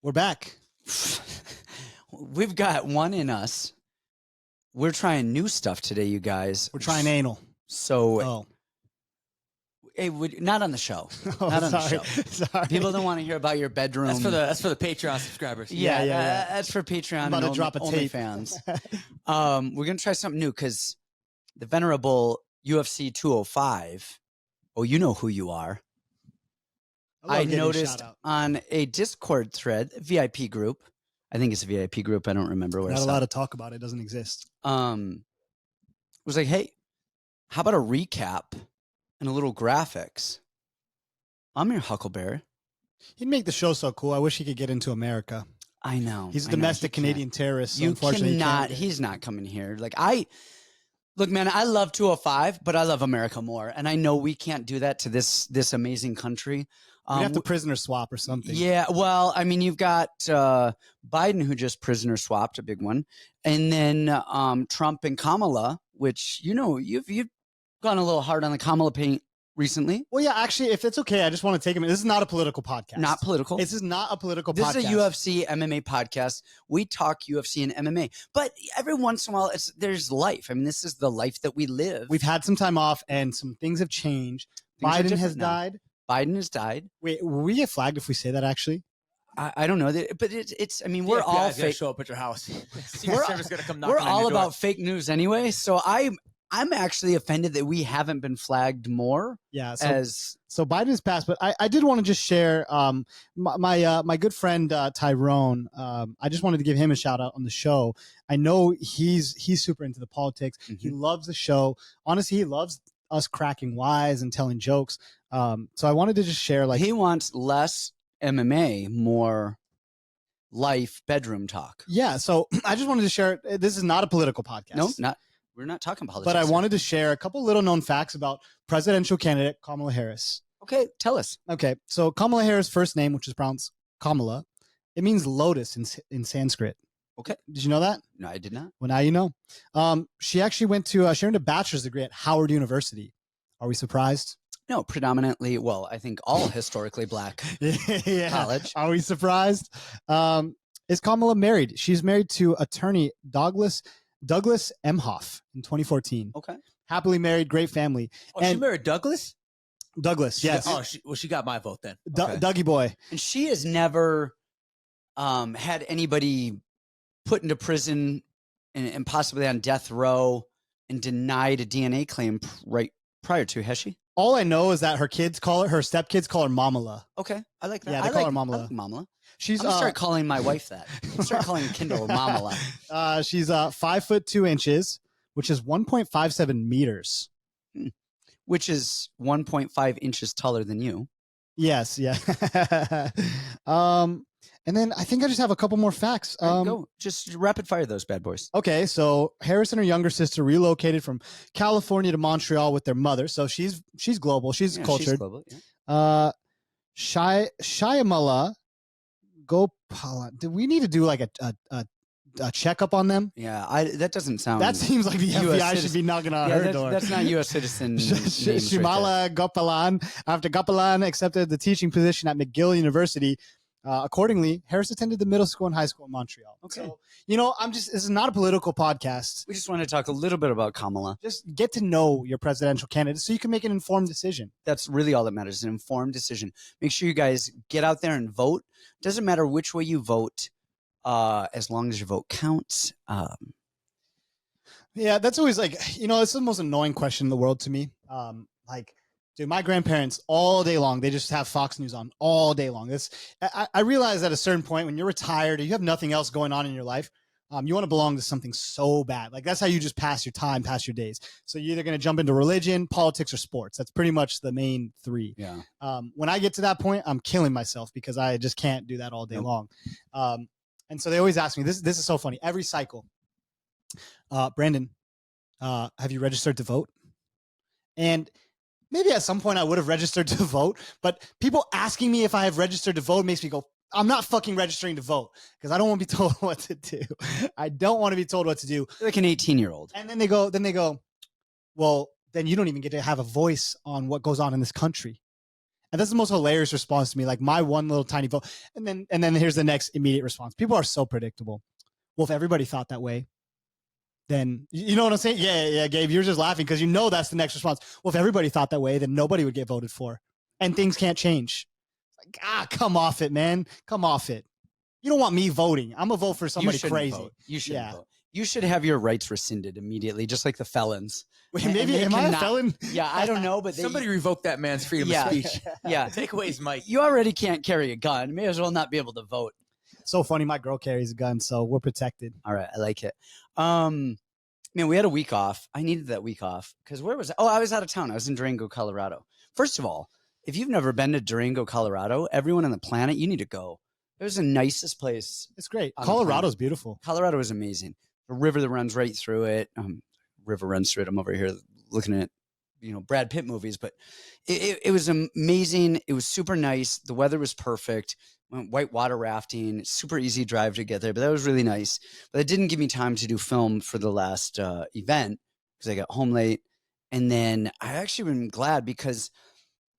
We're back. We've got one in us. We're trying new stuff today, you guys. We're trying anal. So, hey, not on the show. Not on the show. Sorry. People don't want to hear about your bedroom. That's for the Patreon subscribers. Yeah. That's for Patreon. I'm about to drop a tape. fans. We're gonna try something new because the venerable UFC 205. Oh, you know who you are. I noticed on a Discord thread, VIP group. I think it's a VIP group. I don't remember where. Not allowed to talk about it. It doesn't exist. Was like, hey, how about a recap and a little graphics? I'm your Huckleberry. He'd make the show so cool. I wish he could get into America. I know. He's a domestic Canadian terrorist. So you unfortunately, cannot. He's not coming here. Look, man, I love 205, but I love America more. And I know we can't do that to this amazing country. We have to prisoner swap or something. Yeah, well, I mean, you've got Biden, who just prisoner swapped, a big one. And then Trump and Kamala, which, you've gone a little hard on the Kamala paint recently. Well, yeah, actually, if it's okay, I just want to take a minute. This is not a political podcast. Not political. This is not a political podcast. This is a UFC MMA podcast. We talk UFC and MMA. But every once in a while, there's life. I mean, this is the life that we live. We've had some time off, and some things have changed. Biden has died. Biden has died. Wait, will we get flagged if we say that, actually? I don't know. But it's I mean, we're all fake. Show up at your house. We're all about fake news anyway. So I'm actually offended that we haven't been flagged more. Yeah. So Biden has passed, but I did want to just share my good friend Tyrone. I just wanted to give him a shout out on the show. I know he's super into the politics. Mm-hmm. He loves the show. Honestly, he loves us cracking wise and telling jokes. So I wanted to just share, he wants less MMA, more life bedroom talk. Yeah. So I just wanted to share. This is not a political podcast. No, we're not talking politics. But I wanted to share a couple little known facts about presidential candidate Kamala Harris. Okay, tell us. Okay, so Kamala Harris' first name, which is pronounced Kamala, it means lotus in Sanskrit. Okay. Did you know that? No, I did not. Well, now you know. She actually went to she earned a bachelor's degree at Howard University. Are we surprised? No, predominantly, I think all historically black college. Are we surprised? Is Kamala married? She's married to attorney Douglas Emhoff in 2014. Okay. Happily married, great family. Oh, she married Douglas? Douglas, yes. She got my vote then. Okay. Dougie boy. And she has never had anybody put into prison and possibly on death row and denied a DNA claim right prior to, has she? All I know is that her stepkids call her Mamala. Okay, I like that. Yeah, they call her Mamala. I like Mamala. I'm gonna start calling my wife that. I'm start calling Kindle Mamala. She's 5'2", which is 1.57 meters. Which is 1.5 inches taller than you. Yes, yeah. And then I think I just have a couple more facts. Go. Just rapid fire those bad boys. Okay, so Harris and her younger sister relocated from California to Montreal with their mother. So she's global. She's cultured. She's global, yeah. Shyamala Gopala. Do we need to do like a checkup on them? Yeah, that doesn't sound. That seems like the FBI should be knocking on her door. That's not U.S. citizen. Shimala Gopalan. After Gopalan accepted the teaching position at McGill University, accordingly, Harris attended the middle school and high school in Montreal. Okay. So, this is not a political podcast. We just want to talk a little bit about Kamala. Just get to know your presidential candidate so you can make an informed decision. That's really all that matters, an informed decision. Make sure you guys get out there and vote. Doesn't matter which way you vote. As long as your vote counts. Yeah, that's always it's the most annoying question in the world to me. Dude, my grandparents all day long, they just have Fox News on all day long. I realize at a certain point when you're retired or you have nothing else going on in your life, you want to belong to something so bad. That's how you just pass your time, pass your days. So you're either going to jump into religion, politics, or sports. That's pretty much the main three. Yeah. When I get to that point, I'm killing myself because I just can't do that all day long. And so they always ask me, this is so funny. Every cycle, Brandon, have you registered to vote? And maybe at some point I would have registered to vote, but people asking me if I have registered to vote makes me go, I'm not fucking registering to vote because I don't want to be told what to do. I don't want to be told what to do. Like an 18-year-old. And then they go, well, then you don't even get to have a voice on what goes on in this country. And that's the most hilarious response to me. Like my one little tiny vote. And then here's the next immediate response. People are so predictable. Well, if everybody thought that way, then you know what I'm saying? Yeah, Gabe, you're just laughing because you know that's the next response. Well, if everybody thought that way, then nobody would get voted for. And things can't change. Like, come off it, man. Come off it. You don't want me voting. I'm going to vote for somebody crazy. Vote. You shouldn't vote. You should have your rights rescinded immediately, just like the felons. Wait, maybe am I a felon? Yeah, I don't know, but somebody revoked that man's freedom of speech. Yeah, take away his mic. You already can't carry a gun. May as well not be able to vote. So funny. My girl carries a gun, so we're protected. All right, I like it. Man, we had a week off. I needed that week off because where was I? Oh, I was out of town. I was in Durango, Colorado. First of all, if you've never been to Durango, Colorado, everyone on the planet, you need to go. It was the nicest place. It's great. Colorado's beautiful. Colorado is amazing. The river that runs right through it. River runs through it. I'm over here looking at, Brad Pitt movies, but it was amazing. It was super nice. The weather was perfect. Went whitewater rafting. Super easy drive to get there, but that was really nice. But it didn't give me time to do film for the last event because I got home late. And then I actually been glad because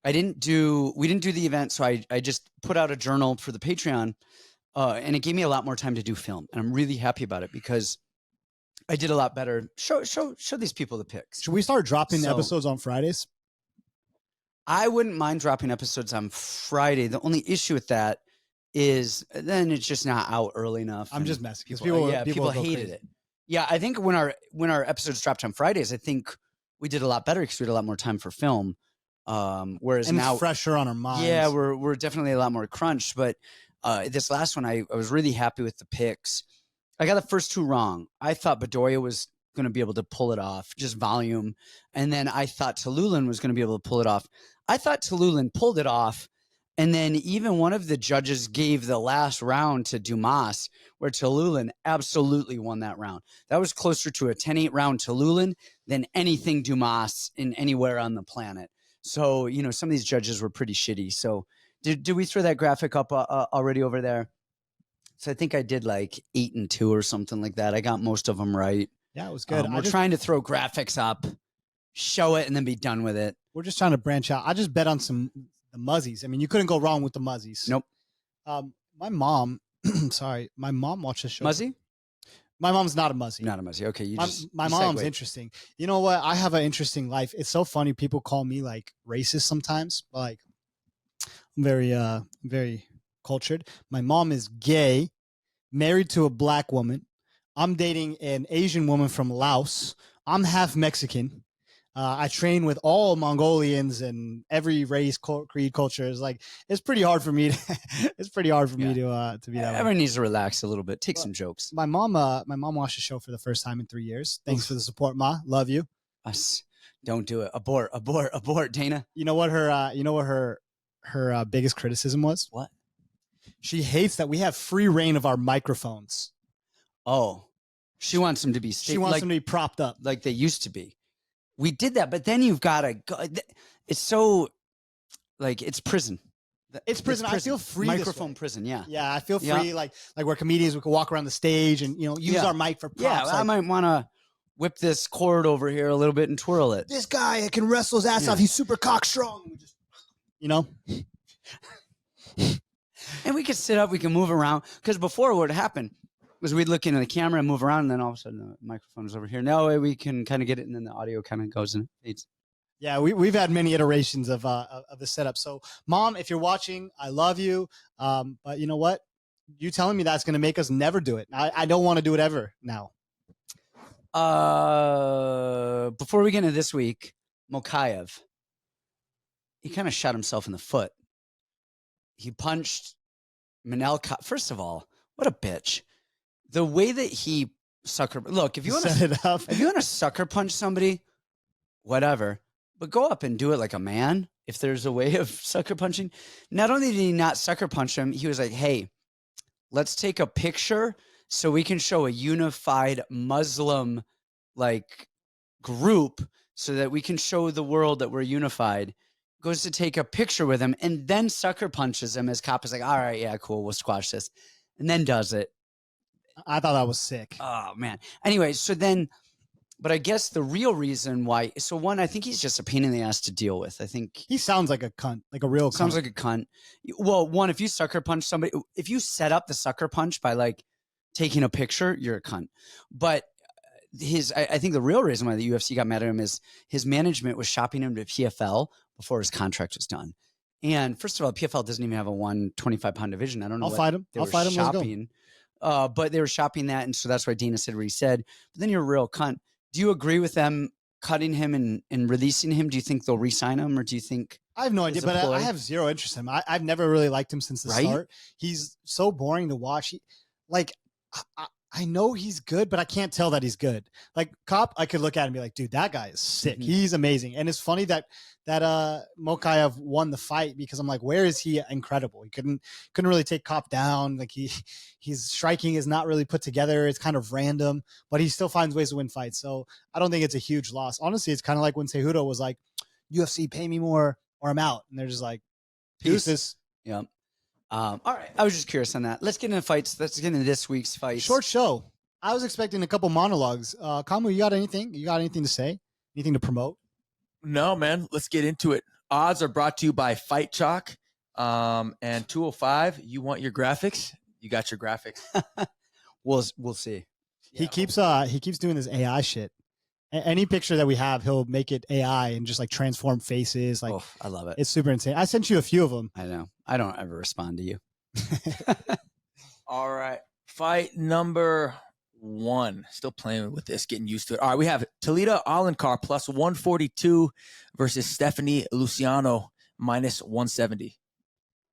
we didn't do the event. So I just put out a journal for the Patreon and it gave me a lot more time to do film. And I'm really happy about it because I did a lot better. Show these people the pics. Should we start dropping episodes on Fridays? I wouldn't mind dropping episodes on Friday. The only issue with that is then it's just not out early enough. I'm just messing. People hated it. Yeah, I think when our episodes dropped on Fridays, I think we did a lot better because we had a lot more time for film. Whereas and now it's fresher on our minds. Yeah, we're definitely a lot more crunched. But this last one, I was really happy with the picks. I got the first two wrong. I thought Bedoya was going to be able to pull it off, just volume. And then I thought Tallulah was going to be able to pull it off. I thought Tallulah pulled it off. And then even one of the judges gave the last round to Dumas, where Tallulah absolutely won that round. That was closer to a 10-8 round Tallulah than anything Dumas in anywhere on the planet. So, some of these judges were pretty shitty. So did we throw that graphic up already over there? So I think I did like 8-2 or something like that. I got most of them right. Yeah, it was good. We're trying to throw graphics up, show it, and then be done with it. We're just trying to branch out. I just bet on the Muzzies. I mean, you couldn't go wrong with the Muzzies. Nope. My mom, my mom watched the show. Muzzy? My mom's not a Muzzy. Not a Muzzy. Okay, my mom's interesting. You know what? I have an interesting life. It's so funny. People call me like racist sometimes. Like I'm very cultured. My mom is gay, married to a black woman. I'm dating an Asian woman from Laos. I'm half Mexican. I train with all Mongolians and every race, creed, culture. It's pretty hard for me to. It's pretty hard for me to be that. Everyone needs to relax a little bit. Take some jokes. My mom watched the show for the first time in 3 years. Thanks for the support, Ma. Love you. Us. Don't do it. Abort, Dana. You know what her biggest criticism was? What? She hates that we have free reign of our microphones. Oh, she wants them to be. She wants them to be propped up like they used to be. We did that, but then you've got to go. It's so like it's prison. It's prison. I feel free. Microphone prison. Yeah. Yeah, I feel free. Like we're comedians. We can walk around the stage and use our mic for props. Yeah, I might want to whip this cord over here a little bit and twirl it. This guy can wrestle his ass off. He's super cock strong. And we could sit up. We can move around because before what happened was we'd look into the camera and move around, and then all of a sudden the microphone is over here. Now we can kind of get it, and then the audio kind of goes and fades. Yeah, we've had many iterations of the setup. So, Mom, if you're watching, I love you. But you know what? You telling me that's going to make us never do it. I don't want to do it ever now. Before we get into this week, Mokaev, he kind of shot himself in the foot. He punched Manel. First of all, what a bitch. The way that he if you want to sucker punch somebody, whatever, but go up and do it like a man. If there's a way of sucker punching, not only did he not sucker punch him, he was like, "Hey, let's take a picture so we can show a unified Muslim group so that we can show the world that we're unified." Goes to take a picture with him and then sucker punches him. As cop is like, "All right, yeah, cool, we'll squash this," and then does it. I thought that was sick. Oh man. Anyway, so then But I guess the real reason why, so one, I think he's just a pain in the ass to deal with. I think he sounds like a cunt, like a real sounds cunt. like a cunt. Well, one, if you sucker punch somebody, if you set up the sucker punch by like taking a picture, you're a cunt. But I think the real reason why the UFC got mad at him is his management was shopping him to PFL before his contract was done. And first of all, PFL doesn't even have a 125-pound division. I don't know. I'll fight him. I'll fight him. Shopping, but they were shopping that, and so that's why Dana said what he said. But then you're a real cunt. Do you agree with them cutting him and releasing him? Do you think they'll re-sign him, or do you think? I have no idea, but I have zero interest in him. I've never really liked him since the start. He's so boring to watch. I know he's good, but I can't tell that he's good. Like Cop, I could look at him and be like, dude, that guy is sick. Mm-hmm. He's amazing. And it's funny that Mokaev won the fight because I'm like, where is he incredible? He couldn't really take Cop down. Like his striking is not really put together. It's kind of random, but he still finds ways to win fights. So I don't think it's a huge loss. Honestly, it's kind of like when Cejudo was like, UFC, pay me more or I'm out. And they're just like, deuces. Yeah. All right. I was just curious on that. Let's get into fights. Let's get into this week's fights. Short show. I was expecting a couple monologues. Kamu, you got anything? You got anything to say? Anything to promote? No, man. Let's get into it. Odds are brought to you by Fight Chalk. And 205, you want your graphics? You got your graphics. We'll see. He keeps doing this AI shit. Any picture that we have, he'll make it AI and just like transform faces. Like, I love it. It's super insane. I sent you a few of them. I know. I don't ever respond to you. All right. Fight number 1. Still playing with this, getting used to it. All right. We have Talita Alencar plus 142 versus Stephanie Luciano minus 170.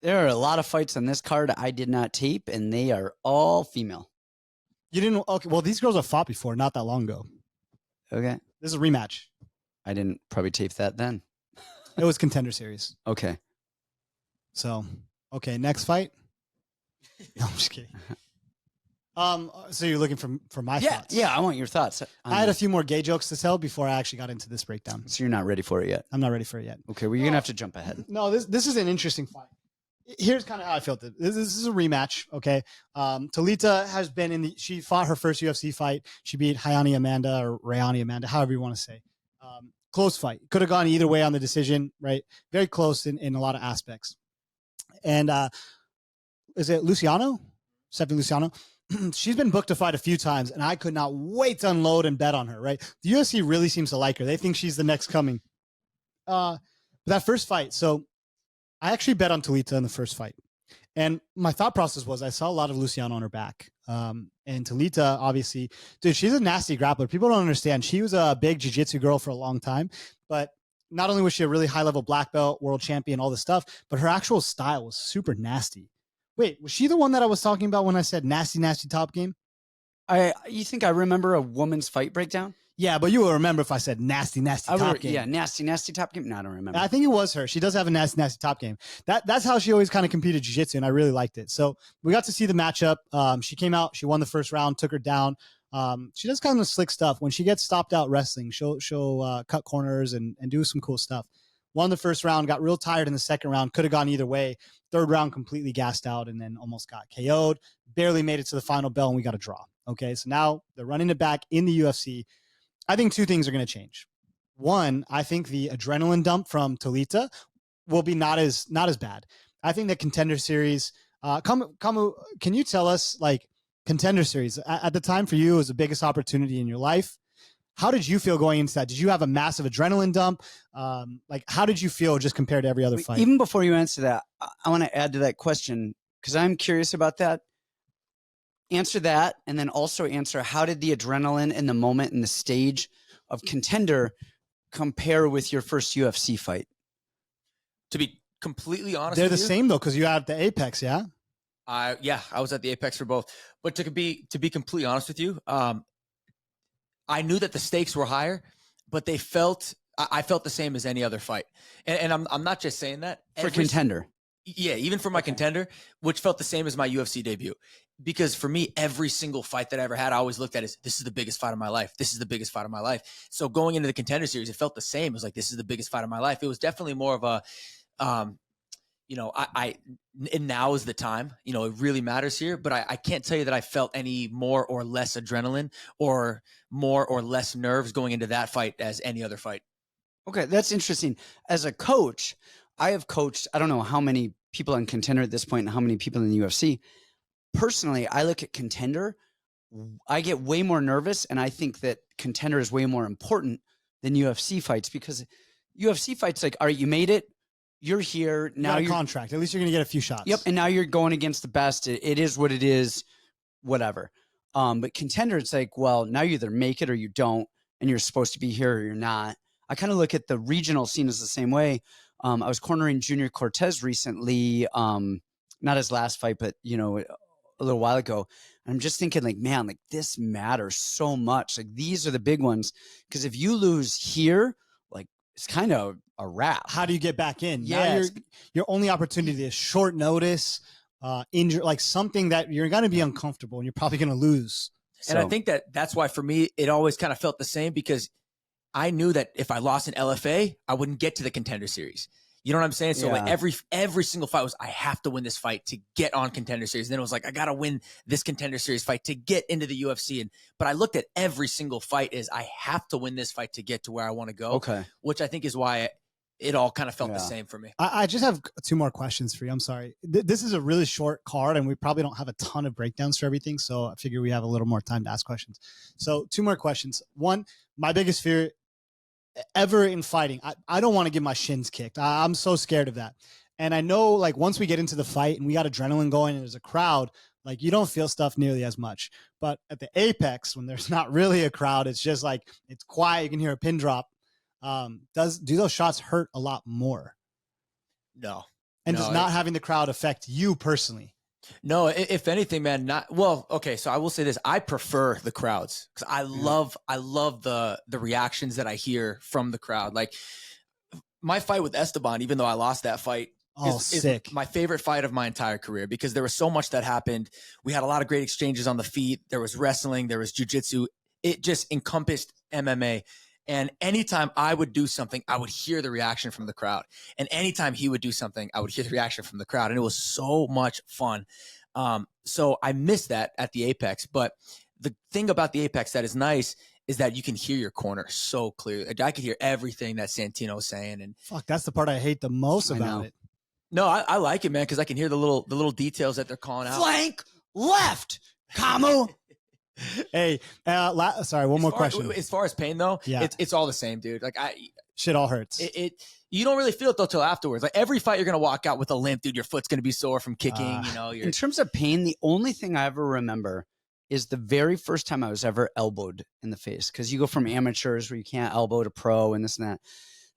There are a lot of fights on this card I did not tape, and they are all female. You didn't? Okay. Well, these girls have fought before, not that long ago. Okay. This is a rematch. I didn't probably tape that then. It was Contender Series. Okay. So, okay, next fight. No, I'm just kidding. So you're looking for my thoughts? Yeah, I want your thoughts. I had a few more gay jokes to tell before I actually got into this breakdown. So you're not ready for it yet? I'm not ready for it yet. Okay, well, you're going to have to jump ahead. No, this is an interesting fight. Here's kind of how I felt it. This is a rematch, okay? Talita has been she fought her first UFC fight. She beat Hayani Amanda or Rayani Amanda, however you want to say. Close fight. Could have gone either way on the decision, right? Very close in a lot of aspects. And is it Luciano? Stephanie Luciano? She's been booked to fight a few times, and I could not wait to unload and bet on her, right? The UFC really seems to like her. They think she's the next coming. But that first fight, so I actually bet on Talita in the first fight. And my thought process was I saw a lot of Luciano on her back. And Talita, obviously, dude, she's a nasty grappler. People don't understand. She was a big jiu-jitsu girl for a long time. But not only was she a really high-level black belt, world champion, all this stuff, but her actual style was super nasty. Wait, was she the one that I was talking about when I said nasty, nasty top game? You think I remember a woman's fight breakdown? Yeah, but you will remember if I said nasty, nasty top game. Yeah, nasty, nasty top game. No, I don't remember. I think it was her. She does have a nasty, nasty top game. That's how she always kind of competed jiu-jitsu, and I really liked it. So we got to see the matchup. She came out. She won the first round, took her down. She does kind of slick stuff. When she gets stopped out wrestling, she'll cut corners and do some cool stuff. Won the first round, got real tired in the second round, could have gone either way. Third round, completely gassed out, and then almost got KO'd. Barely made it to the final bell, and we got a draw. Okay, so now they're running it back in the UFC. I think two things are going to change. One, I think the adrenaline dump from Talita will be not as bad. I think the Contender Series, Kamu, can you tell us, like, Contender Series, at the time for you, was the biggest opportunity in your life. How did you feel going into that? Did you have a massive adrenaline dump? Like, how did you feel just compared to every other fight? Even before you answer that, I want to add to that question because I'm curious about that. Answer that, and then also answer how did the adrenaline and the moment and the stage of Contender compare with your first UFC fight? To be completely honest, they're the same though because you had the Apex, yeah. I was at the Apex for both. But to be completely honest with you, I knew that the stakes were higher, but I felt the same as any other fight. And I'm not just saying that for Contender. Yeah, even for my Contender, which felt the same as my UFC debut. Because for me, every single fight that I ever had, I always looked at as this is the biggest fight of my life. This is the biggest fight of my life. So going into the Contender Series, it felt the same. It was like, this is the biggest fight of my life. It was definitely more of a, and now is the time, it really matters here, but I can't tell you that I felt any more or less adrenaline or more or less nerves going into that fight as any other fight. Okay. That's interesting. As a coach, I have coached, I don't know how many people in Contender at this point and how many people in the UFC. Personally, I look at Contender, I get way more nervous, and I think that Contender is way more important than UFC fights, because UFC fights, like, all right, you made it. You're here. Now you're contract. At least you're going to get a few shots. Yep. And now you're going against the best. It is what it is, whatever. But Contender, it's like, well, now you either make it or you don't, and you're supposed to be here or you're not. I kind of look at the regional scene as the same way. I was cornering Junior Cortez recently, not his last fight, but, a little while ago. And I'm just thinking, like, man, like, this matters so much. Like, these are the big ones. Because if you lose here, like, it's kind of a wrap. How do you get back in? Yeah, now your only opportunity is short notice, injury, like something that you're going to be uncomfortable and you're probably going to lose. And I think that's why for me, it always kind of felt the same, because I knew that if I lost an LFA, I wouldn't get to the Contender Series. You know what I'm saying? So like every single fight was, I have to win this fight to get on Contender Series. And then it was like, I got to win this Contender Series fight to get into the UFC. But I looked at every single fight as, I have to win this fight to get to where I want to go. Okay. Which I think is why it all kind of felt the same for me. I just have two more questions for you. I'm sorry. This is a really short card, and we probably don't have a ton of breakdowns for everything. So I figure we have a little more time to ask questions. So two more questions. One, my biggest fear ever in fighting, I don't want to get my shins kicked. I'm so scared of that. And I know, like, once we get into the fight and we got adrenaline going and there's a crowd, like, you don't feel stuff nearly as much. But at the apex, when there's not really a crowd, it's just like, it's quiet. You can hear a pin drop. Do those shots hurt a lot more? No. And does not having the crowd affect you personally? No, if anything, man, okay. So I will say this. I prefer the crowds, because I love the reactions that I hear from the crowd. Like, my fight with Esteban, even though I lost that fight, is my favorite fight of my entire career, because there was so much that happened. We had a lot of great exchanges on the feet. There was wrestling, there was jiu-jitsu. It just encompassed MMA. And anytime I would do something, I would hear the reaction from the crowd. And anytime he would do something, I would hear the reaction from the crowd. And it was so much fun. So I missed that at the Apex. But the thing about the Apex that is nice is that you can hear your corner so clearly. I could hear everything that Santino was saying. And fuck, that's the part I hate the most about it. No, I like it, man, because I can hear the little details that they're calling out. Flank left, Camu. Hey, sorry, one more question. As far as pain, though, it's all the same, dude. Like, shit all hurts. You don't really feel it though till afterwards. Like, every fight, you're gonna walk out with a limp, dude. Your foot's gonna be sore from kicking. In terms of pain, the only thing I ever remember is the very first time I was ever elbowed in the face, because you go from amateurs where you can't elbow to pro and this and that.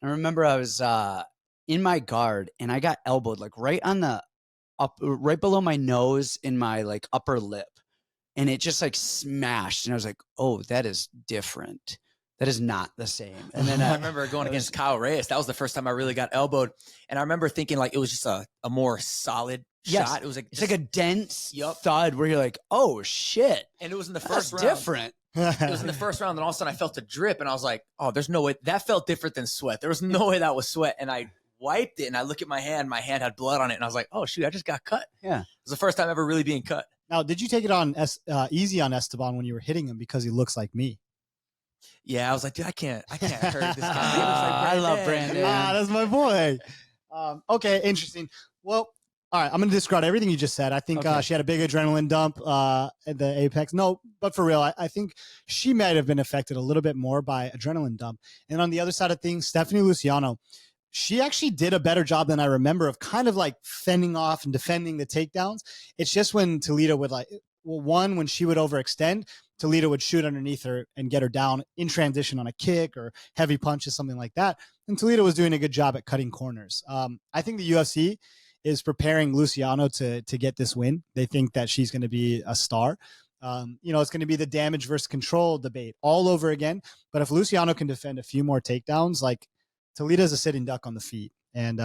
I remember I was in my guard and I got elbowed like right below my nose in my like upper lip. And it just like smashed. And I was like, oh, that is different. That is not the same. And then I remember going against Kyle Reyes. That was the first time I really got elbowed. And I remember thinking like it was just a more solid shot. It was like, it's like a dense thud where you're like, oh shit. And it was in the first round. Different. It was in the first round. And all of a sudden I felt a drip and I was like, oh, there's no way. That felt different than sweat. There was no way that was sweat. And I wiped it and I look at my hand had blood on it. And I was like, oh shoot, I just got cut. Yeah. It was the first time ever really being cut. Now, did you take it on easy on Esteban when you were hitting him because he looks like me? Yeah, I was like, dude, I can't hurt this guy. I love Brandon. That's my boy. Okay, interesting. Well, all right, I'm going to discard everything you just said. I think she had a big adrenaline dump at the Apex. No, but for real, I think she might have been affected a little bit more by adrenaline dump. And on the other side of things, Stephanie Luciano, she actually did a better job than I remember of kind of like fending off and defending the takedowns. It's just when Talita would when she would overextend, Talita would shoot underneath her and get her down in transition on a kick or heavy punches, something like that. And Talita was doing a good job at cutting corners. I think the UFC is preparing Luciano to get this win. They think that she's going to be a star. It's going to be the damage versus control debate all over again. But if Luciano can defend a few more takedowns, like Talita's a sitting duck on the feet. And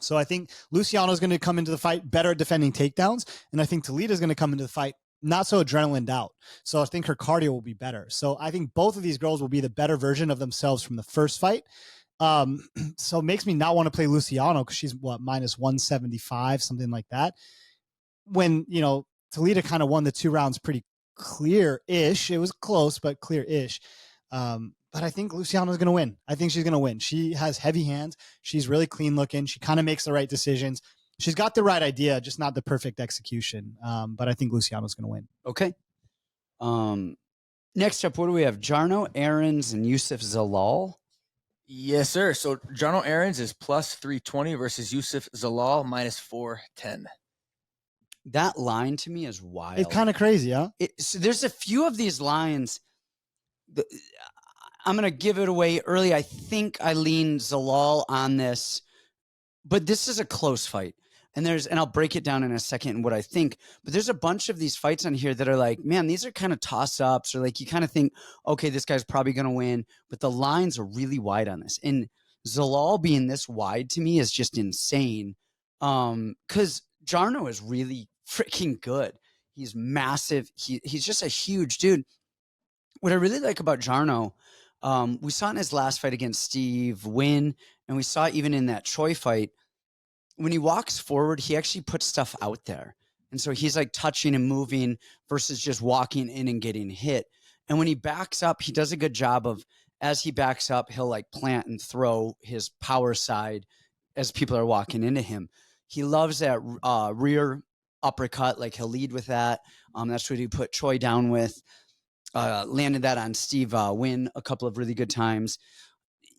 so I think Luciano's going to come into the fight better at defending takedowns. And I think Talita's going to come into the fight not so adrenalined out. So I think her cardio will be better. So I think both of these girls will be the better version of themselves from the first fight. So it makes me not want to play Luciano because she's minus 175, something like that. When, Talita kind of won the 2 rounds pretty clear-ish. It was close, but clear-ish. But I think Luciano's going to win. I think she's going to win. She has heavy hands. She's really clean looking. She kind of makes the right decisions. She's got the right idea, just not the perfect execution. But I think Luciano's going to win. Okay. Next up, what do we have? Jarno, Errens, and Youssef Zalal. Yes, sir. So Jarno Errens is plus 320 versus Youssef Zalal minus 410. That line to me is wild. It's kind of crazy, huh? So there's a few of these lines. I'm going to give it away early. I think I lean Zalal on this, but this is a close fight. And I'll break it down in a second and what I think, but there's a bunch of these fights on here that are like, man, these are kind of toss ups, or like, you kind of think, okay, this guy's probably going to win, but the lines are really wide on this. And Zalal being this wide to me is just insane. Cause Jarno is really freaking good. He's massive. He's just a huge dude. What I really like about Jarno, we saw in his last fight against Steve win, and we saw even in that Choi fight, when he walks forward, he actually puts stuff out there. And so he's like touching and moving versus just walking in and getting hit. And when he backs up, he does a good job of, as he backs up, he'll like plant and throw his power side as people are walking into him. He loves that rear uppercut. Like, he'll lead with that. That's what he put Choi down with. Landed that on Steve Wynn a couple of really good times.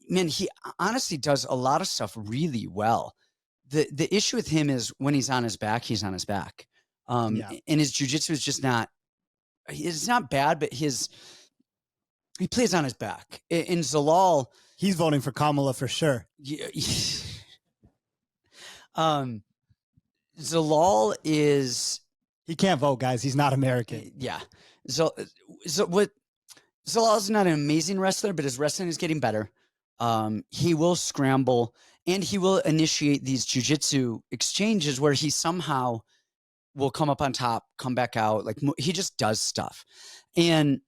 Man, he honestly does a lot of stuff really well. The issue with him is when he's on his back, he's on his back. And his jiu-jitsu is just it's not bad, but he plays on his back. In Zalal, he's voting for Kamala for sure. Zalal is... He can't vote, guys. He's not American. Yeah. Zalal's not an amazing wrestler, but his wrestling is getting better. He will scramble, and he will initiate these jiu-jitsu exchanges where he somehow will come up on top, come back out. Like, he just does stuff. And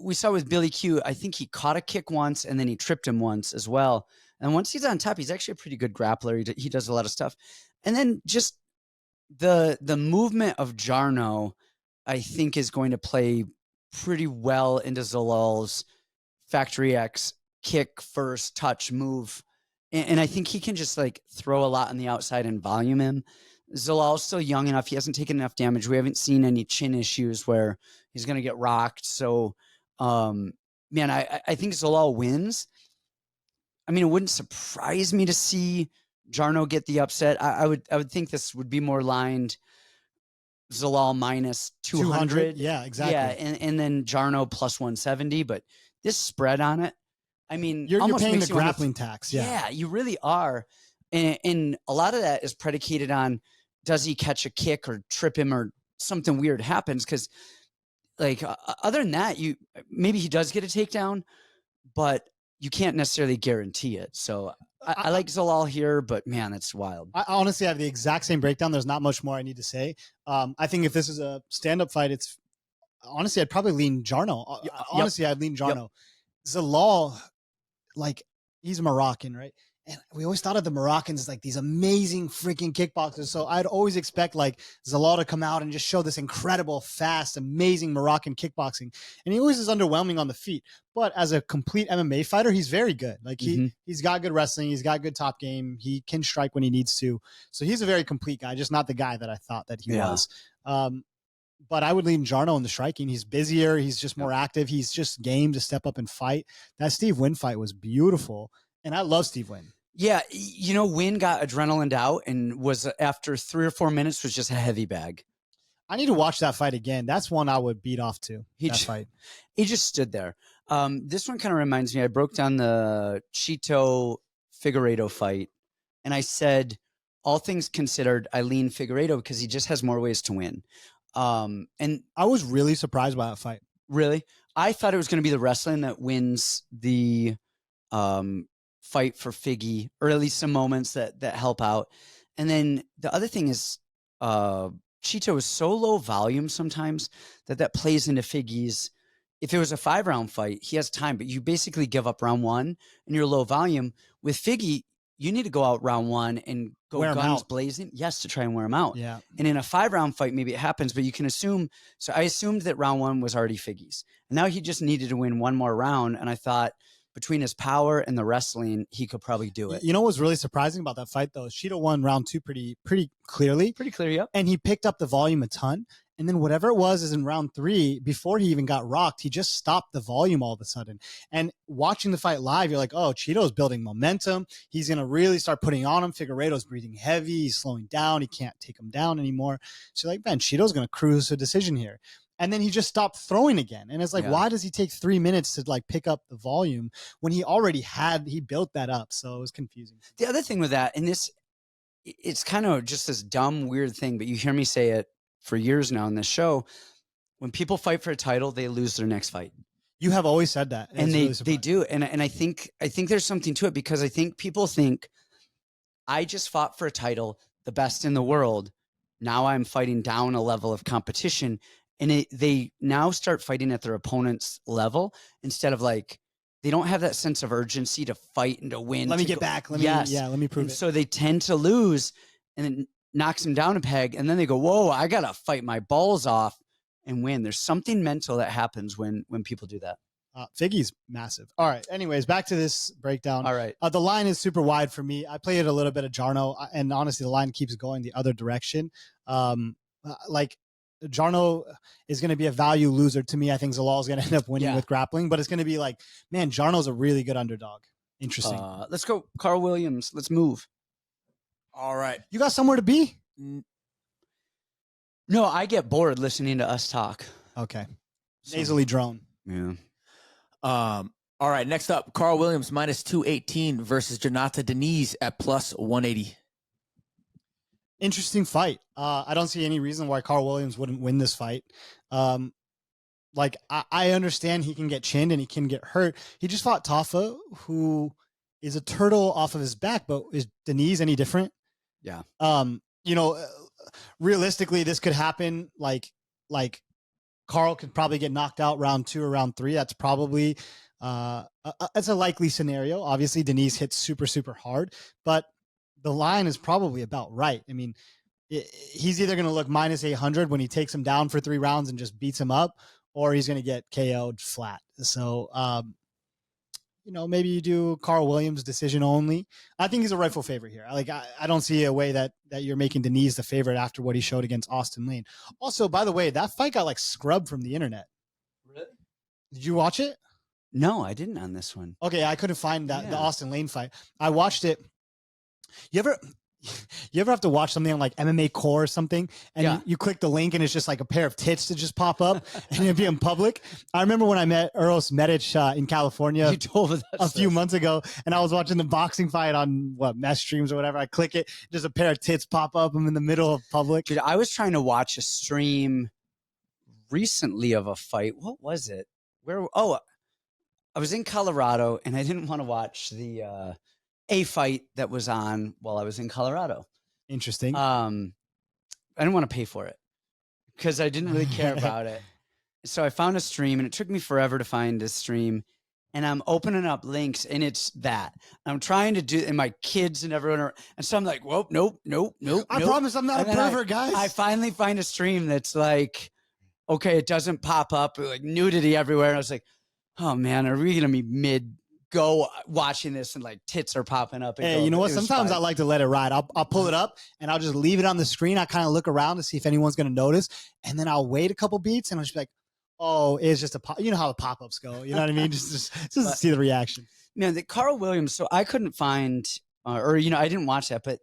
we saw with Billy Q, I think he caught a kick once, and then he tripped him once as well. And once he's on top, he's actually a pretty good grappler. He does a lot of stuff. And then just the movement of Jarno, I think, is going to play pretty well into Zalal's Factory X kick, first touch, move. And I think he can just like throw a lot on the outside and volume him. Zalal's still young enough. He hasn't taken enough damage. We haven't seen any chin issues where he's going to get rocked. So, man, I think Zalal wins. I mean, it wouldn't surprise me to see Jarno get the upset. I would think this would be more lined Zalal minus 200. Yeah, exactly. Yeah, and then Jarno plus 170. But this spread on it, I mean, you're paying the grappling tax. Yeah, you really are. And a lot of that is predicated on, does he catch a kick or trip him or something weird happens? Because, like, other than that, maybe he does get a takedown, but you can't necessarily guarantee it. So I like Zalal here, but man, it's wild. I honestly have the exact same breakdown. There's not much more I need to say. I think if this is a stand-up fight, I'd probably lean Jarno. Honestly, I'd lean Jarno. Yep. Zalal, like, he's Moroccan, right? And we always thought of the Moroccans as like these amazing freaking kickboxers. So I'd always expect like Zalal to come out and just show this incredible, fast, amazing Moroccan kickboxing. And he always is underwhelming on the feet. But as a complete MMA fighter, he's very good. Like he's got good wrestling. He's got good top game. He can strike when he needs to. So he's a very complete guy, just not the guy that I thought that he was. But I would lean Jarno in the striking. He's busier. He's just more active. He's just game to step up and fight. That Steve Wynn fight was beautiful. And I love Steve Wynn. Yeah, Wynn got adrenaline out and was, after 3 or 4 minutes, was just a heavy bag. I need to watch that fight again. That's one I would beat off to. Fight. He just stood there. This one kind of reminds me, I broke down the Chito Figueiredo fight, and I said, all things considered, I lean Figueiredo because he just has more ways to win. And I was really surprised by that fight. Really? I thought it was going to be the wrestling that wins the fight for Figgy, or at least some moments that help out. And then the other thing is Chito is so low volume sometimes that plays into Figgy's if it was a 5-round fight, he has time, but you basically give up round 1 and you're low volume. With Figgy, you need to go out round 1 and go guns blazing. Yes, to try and wear him out. Yeah. And in a 5-round fight, maybe it happens, but you can assume. So I assumed that round 1 was already Figgy's. And now he just needed to win one more round. And I thought between his power and the wrestling, he could probably do it. You know what was really surprising about that fight, though? Shido won round 2 pretty clearly. Pretty clear, yep. And he picked up the volume a ton. And then whatever it was is in round 3, before he even got rocked, he just stopped the volume all of a sudden. And watching the fight live, you're like, oh, Cheeto's building momentum. He's going to really start putting on him. Figueiredo's breathing heavy. He's slowing down. He can't take him down anymore. So you're like, man, Cheeto's going to cruise to a decision here. And then he just stopped throwing again. And it's like, why does he take 3 minutes to like pick up the volume when he already he built that up? So it was confusing. The other thing with that, and it's kind of just this dumb, weird thing, but you hear me say it for years now in this show, when people fight for a title, they lose their next fight. You have always said that. And they do. And I think there's something to it, because I think people think I just fought for a title, the best in the world. Now I'm fighting down a level of competition, and they now start fighting at their opponent's level instead of like, they don't have that sense of urgency to fight and to win. Let me get back. Let me prove it. So they tend to lose, and then knocks him down a peg, and then they go, whoa, I got to fight my balls off and win. There's something mental that happens when people do that. Figgy's massive. All right. Anyways, back to this breakdown. All right. The line is super wide for me. I played a little bit of Jarno, and honestly, the line keeps going the other direction. Like Jarno is going to be a value loser to me. I think Zalal is going to end up winning with grappling, but it's going to be like, man, Jarno's a really good underdog. Interesting. Let's go, Karl Williams. Let's move. All right. You got somewhere to be? No, I get bored listening to us talk. Okay. Nasally drone. Yeah. All right. Next up, Karl Williams minus 218 versus Jhonata Diniz at plus 180. Interesting fight. I don't see any reason why Karl Williams wouldn't win this fight. Like I understand he can get chinned and he can get hurt. He just fought Tafa, who is a turtle off of his back, but is Diniz any different? Yeah. You know, realistically, this could happen. Like Karl could probably get knocked out round 2 or round 3. That's probably it's a likely scenario. Obviously, Diniz hits super, super hard, but the line is probably about right. I mean, he's either going to look minus 800 when he takes him down for 3 rounds and just beats him up, or he's going to get KO'd flat. So, you know, maybe you do Karl Williams decision only. I think he's a rightful favorite here. Like, I don't see a way that you're making Diniz the favorite after what he showed against Austin Lane. Also, by the way, that fight got like scrubbed from the internet. Really? Did you watch it? No, I didn't on this one. Okay, I couldn't find the Austin Lane fight. I watched it. You ever have to watch something on like MMA Core or something, and you click the link and it's just like a pair of tits to just pop up and it'd be in public? I remember when I met Errens Medic in California a few months ago, and I was watching the boxing fight on Mesh Streams or whatever. I click it, just a pair of tits pop up. I'm in the middle of public. Dude, I was trying to watch a stream recently of a fight. What was it? I was in Colorado and I didn't want to watch the a fight that was on while I was in Colorado. Interesting. I didn't want to pay for it because I didn't really care about it. So I found a stream, and it took me forever to find a stream. And I'm opening up links, and it's that. I'm trying to do, and my kids and everyone are, and so I'm like, whoa, nope. I promise I'm not a pervert, guys. I finally find a stream that's like, okay, it doesn't pop up, like nudity everywhere. And I was like, oh man, are we gonna be go watching this and like tits are popping up? Hey, you know what? Sometimes I like to let it ride. I'll pull it up and I'll just leave it on the screen. I kind of look around to see if anyone's going to notice. And then I'll wait a couple beats and I'll just be like, oh, it's just you know how the pop-ups go. You know what I mean? Just to see the reaction. Man, the Karl Williams. So I couldn't find, I didn't watch that, but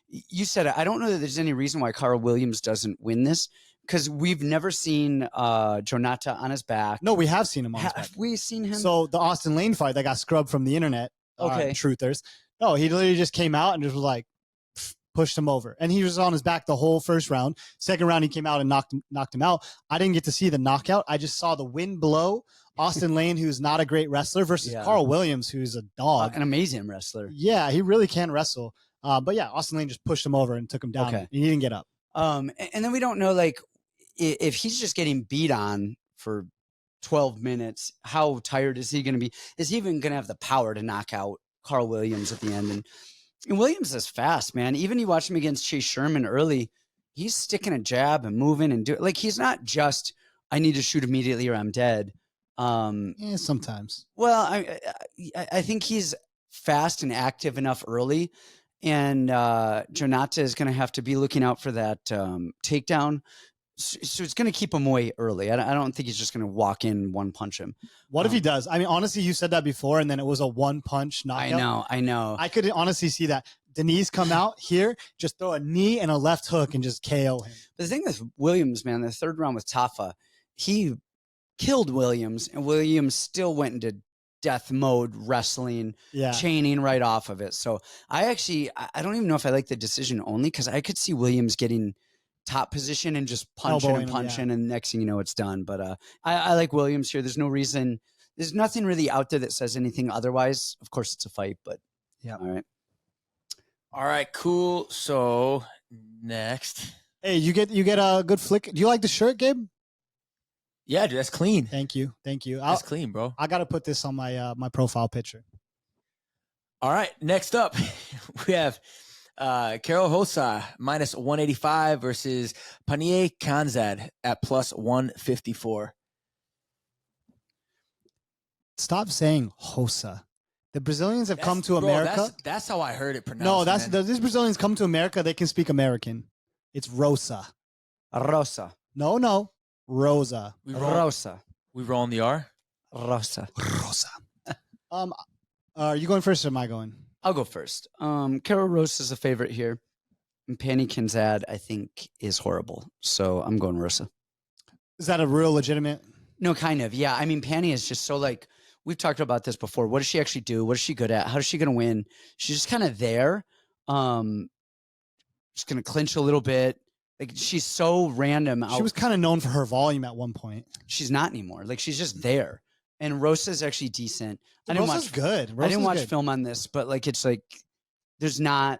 you said it. I don't know that there's any reason why Karl Williams doesn't win this, because we've never seen Jhonata on his back. No, we have seen him on his back. Have we seen him? So the Austin Lane fight that got scrubbed from the internet, truthers. No, he literally just came out and just was like, pushed him over. And he was on his back the whole first round. Second round, he came out and knocked him out. I didn't get to see the knockout. I just saw the wind blow. Austin Lane, who's not a great wrestler, versus Karl Williams, who's a dog. An amazing wrestler. Yeah, he really can wrestle. But yeah, Austin Lane just pushed him over and took him down. And he didn't get up. And then we don't know, like, if he's just getting beat on for 12 minutes. How tired is he going to be? Is he even going to have the power to knock out Karl Williams at the end? And Williams is fast, man. Even you watch him against Chase Sherman early, he's sticking a jab and moving and do like he's not just I need to shoot immediately or I'm dead. Yeah, sometimes. Well, I think he's fast and active enough early, and Jhonata is going to have to be looking out for that takedown. So it's going to keep him away early. I don't think he's just going to walk in, one punch him. What if he does? I mean, honestly, you said that before, and then it was a one punch knockout. I know. I could honestly see that. Diniz come out here, just throw a knee and a left hook and just KO him. The thing with Williams, man, the third round with Tafa, he killed Williams, and Williams still went into death mode wrestling, chaining right off of it. So I don't even know if I like the decision only because I could see Williams getting top position and just punching and punching, and next thing you know, it's done. But I like Williams here. There's no reason. There's nothing really out there that says anything otherwise. Of course, it's a fight, but yeah. All right, cool. So next, hey, you get a good flick. Do you like the shirt, Gabe? Yeah, dude, that's clean. Thank you. That's clean, bro. I gotta put this on my my profile picture. All right, next up, we have Karol Rosa minus 185 versus Pannie Kianzad at plus 154. Stop saying Rosa. The Brazilians have come to America. That's how I heard it pronounced. No, these Brazilians come to America. They can speak American. It's Rosa. Rosa. No. Rosa. Rosa. We rolling the R? Rosa. Are you going first or am I going? I'll go first. Karol Rosa is a favorite here. And Pannie Kianzad, I think, is horrible. So I'm going Rosa. Is that a real legitimate? No, kind of. Yeah. I mean, Pannie is just so like, we've talked about this before. What does she actually do? What is she good at? How is she going to win? She's just kind of there. She's going to clinch a little bit. Like, she's so random. She was kind of known for her volume at one point. She's not anymore. Like, she's just there. And Rosa's actually decent. Rosa's good. I didn't watch film on this, but like, it's like, there's not,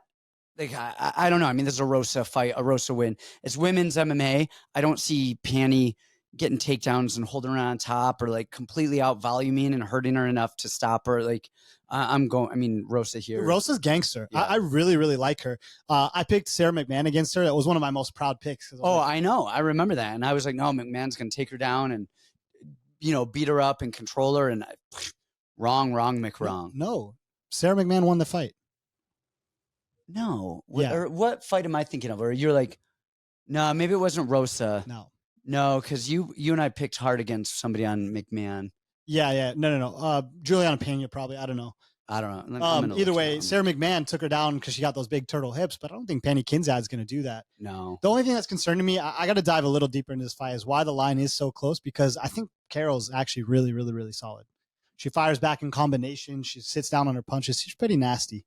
like, I don't know. I mean, this is a Rosa fight, a Rosa win. It's women's MMA. I don't see Pannie getting takedowns and holding her on top or like completely out voluming and hurting her enough to stop her. Like, Rosa here. Rosa's gangster. Yeah. I really, really like her. I picked Sarah McMahon against her. That was one of my most proud picks. I know. I remember that. And I was like, no, McMahon's going to take her down and, beat her up and control her. And wrong, McWrong. No. Sarah McMahon won the fight. No. What fight am I thinking of? Or you're like, no, maybe it wasn't Rosa. No, because you and I picked hard against somebody on McMahon. Yeah. No. Juliana Pena, probably. I don't know. Either way, Sarah McMahon took her down because she got those big turtle hips, but I don't think Pannie Kianzad is going to do that. No. The only thing that's concerning me, I got to dive a little deeper into this fight, is why the line is so close, because I think Karol's actually really, really, really solid. She fires back in combination. She sits down on her punches. She's pretty nasty.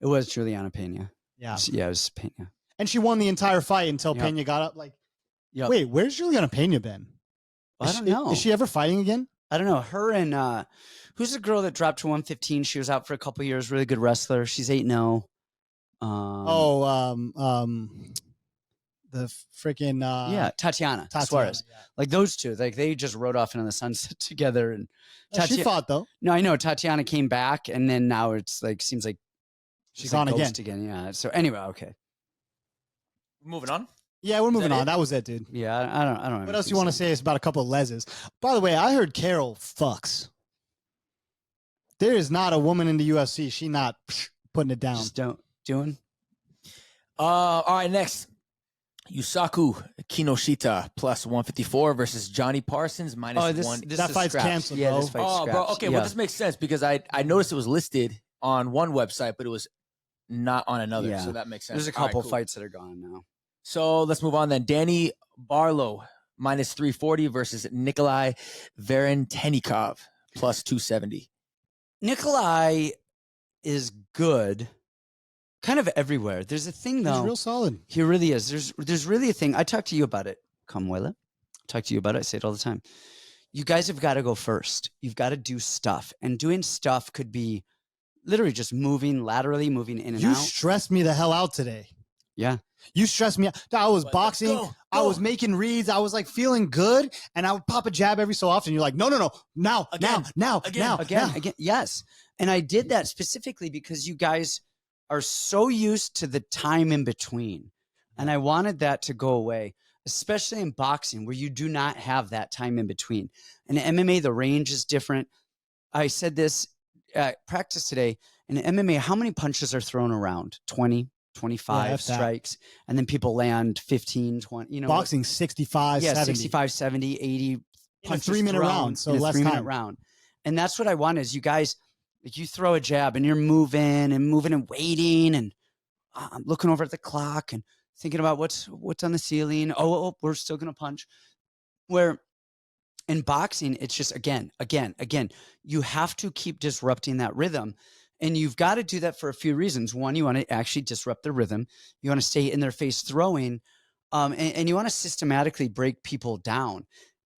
It was Juliana Pena. Yeah. Yeah, it was Pena. And she won the entire fight until Pena got up. Like, wait, where's Juliana Pena been? I don't know. Is she ever fighting again? I don't know. Her and who's the girl that dropped to 115? She was out for a couple years. Really good wrestler. She's 8-0. The freaking Tatiana Suarez. Yeah. Like those two, like they just rode off into the sunset together. And she fought though. No, I know Tatiana came back, and then now it's like seems like she's on again. Yeah. So anyway, okay. Moving on. Yeah, we're moving on. That was it, dude. Yeah, I don't. What else you want to say is about a couple of leses? By the way, I heard Karol fucks. There is not a woman in the UFC. She not putting it down. Just doing. All right, next. Yusaku Kinoshita plus 154 versus Johnny Parsons minus 1. That fight's canceled, bro. This fight's bro. Okay, well, this makes sense because I noticed it was listed on one website, but it was not on another. Yeah. So that makes sense. There's a couple fights that are gone now. So let's move on then. Danny Barlow minus 340 versus Nikolay Veretennikov plus 270. Nikolay is good. Kind of everywhere. There's a thing though. He's real solid. He really is. There's really a thing. I talk to you about it, Camuela. Talk to you about it. I say it all the time. You guys have got to go first. You've got to do stuff. And doing stuff could be literally just moving laterally, moving in and out. You stressed me the hell out today. Yeah. You stressed me out. I was boxing. Go. I was making reads. I was like feeling good. And I would pop a jab every so often. You're like, no. Now. Again. Yes. And I did that specifically because you guys are so used to the time in between. And I wanted that to go away, especially in boxing where you do not have that time in between. In MMA, the range is different. I said this at practice today. In MMA, how many punches are thrown around? 20, 25 strikes. And then people land 15, 20. You know, boxing 65, 70. 65, 70, 80 punches in a 3-minute round. So less time. 3-minute round. And that's what I want is you guys, like you throw a jab and you're moving and waiting and I'm looking over at the clock and thinking about what's on the ceiling. Oh, we're still going to punch. Where in boxing, it's just again, you have to keep disrupting that rhythm. And you've got to do that for a few reasons. One, you want to actually disrupt the rhythm. You want to stay in their face throwing, and you want to systematically break people down.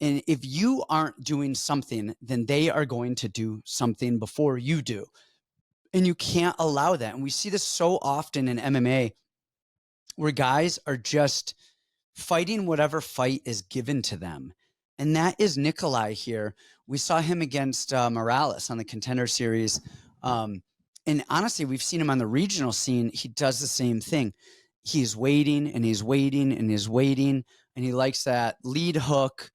And if you aren't doing something, then they are going to do something before you do. And you can't allow that. And we see this so often in MMA where guys are just fighting whatever fight is given to them. And that is Nikolay here. We saw him against Morales on the Contender Series. And honestly, we've seen him on the regional scene. He does the same thing. He's waiting and he's waiting and he's waiting. And he likes that lead hook.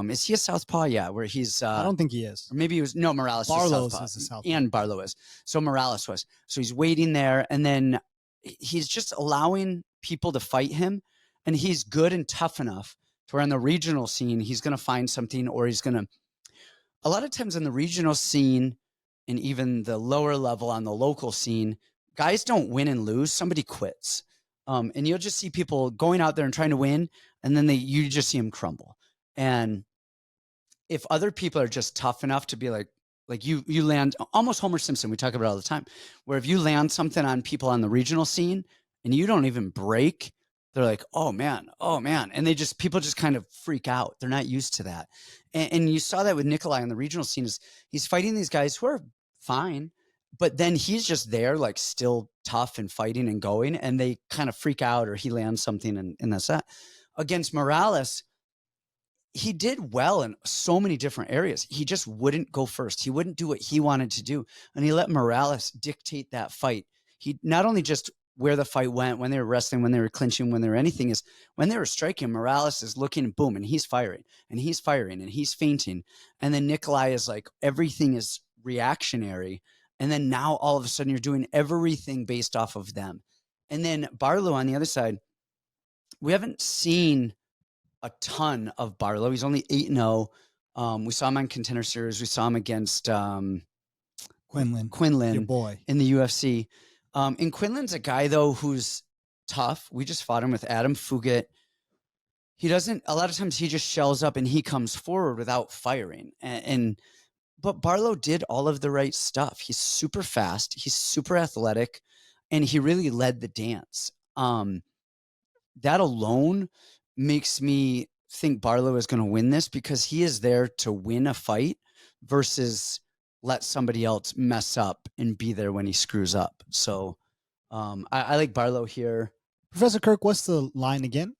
Is he a southpaw? Yeah, where he's... I don't think he is. Or maybe he was... No, Morales Barlow is a southpaw. And Barlow is. So Morales was. So he's waiting there. And then he's just allowing people to fight him. And he's good and tough enough to where on the regional scene, he's going to find something or he's going to... A lot of times in the regional scene... and even the lower level on the local scene, guys don't win and lose. Somebody quits. And you'll just see people going out there and trying to win, and then you just see them crumble. And if other people are just tough enough to be like you land almost Homer Simpson, we talk about it all the time, where if you land something on people on the regional scene and you don't even break, they're like, oh man. And people just kind of freak out. They're not used to that. And you saw that with Nikolay on the regional scene is he's fighting these guys who are fine, but then he's just there, like still tough and fighting and going, and they kind of freak out or he lands something and that's that. Against Morales, he did well in so many different areas. He just wouldn't go first. He wouldn't do what he wanted to do. And he let Morales dictate that fight. He not only just where the fight went, when they were wrestling, when they were clinching, when they were anything, is when they were striking, Morales is looking, boom, and he's firing and he's firing and he's feinting. And then Nikolay is like, everything is reactionary. And then now all of a sudden you're doing everything based off of them. And then Barlow on the other side, we haven't seen a ton of Barlow. He's only 8-0. We saw him on Contender Series. We saw him against Quinlan, your boy, in the UFC. And Quinlan's a guy, though, who's tough. We just fought him with Adam Fugit. He doesn't, a lot of times he just shells up and he comes forward without firing. But Barlow did all of the right stuff. He's super fast. He's super athletic. And he really led the dance. That alone makes me think Barlow is going to win this because he is there to win a fight versus let somebody else mess up and be there when he screws up. So I like Barlow here. Professor Kirk, what's the line again?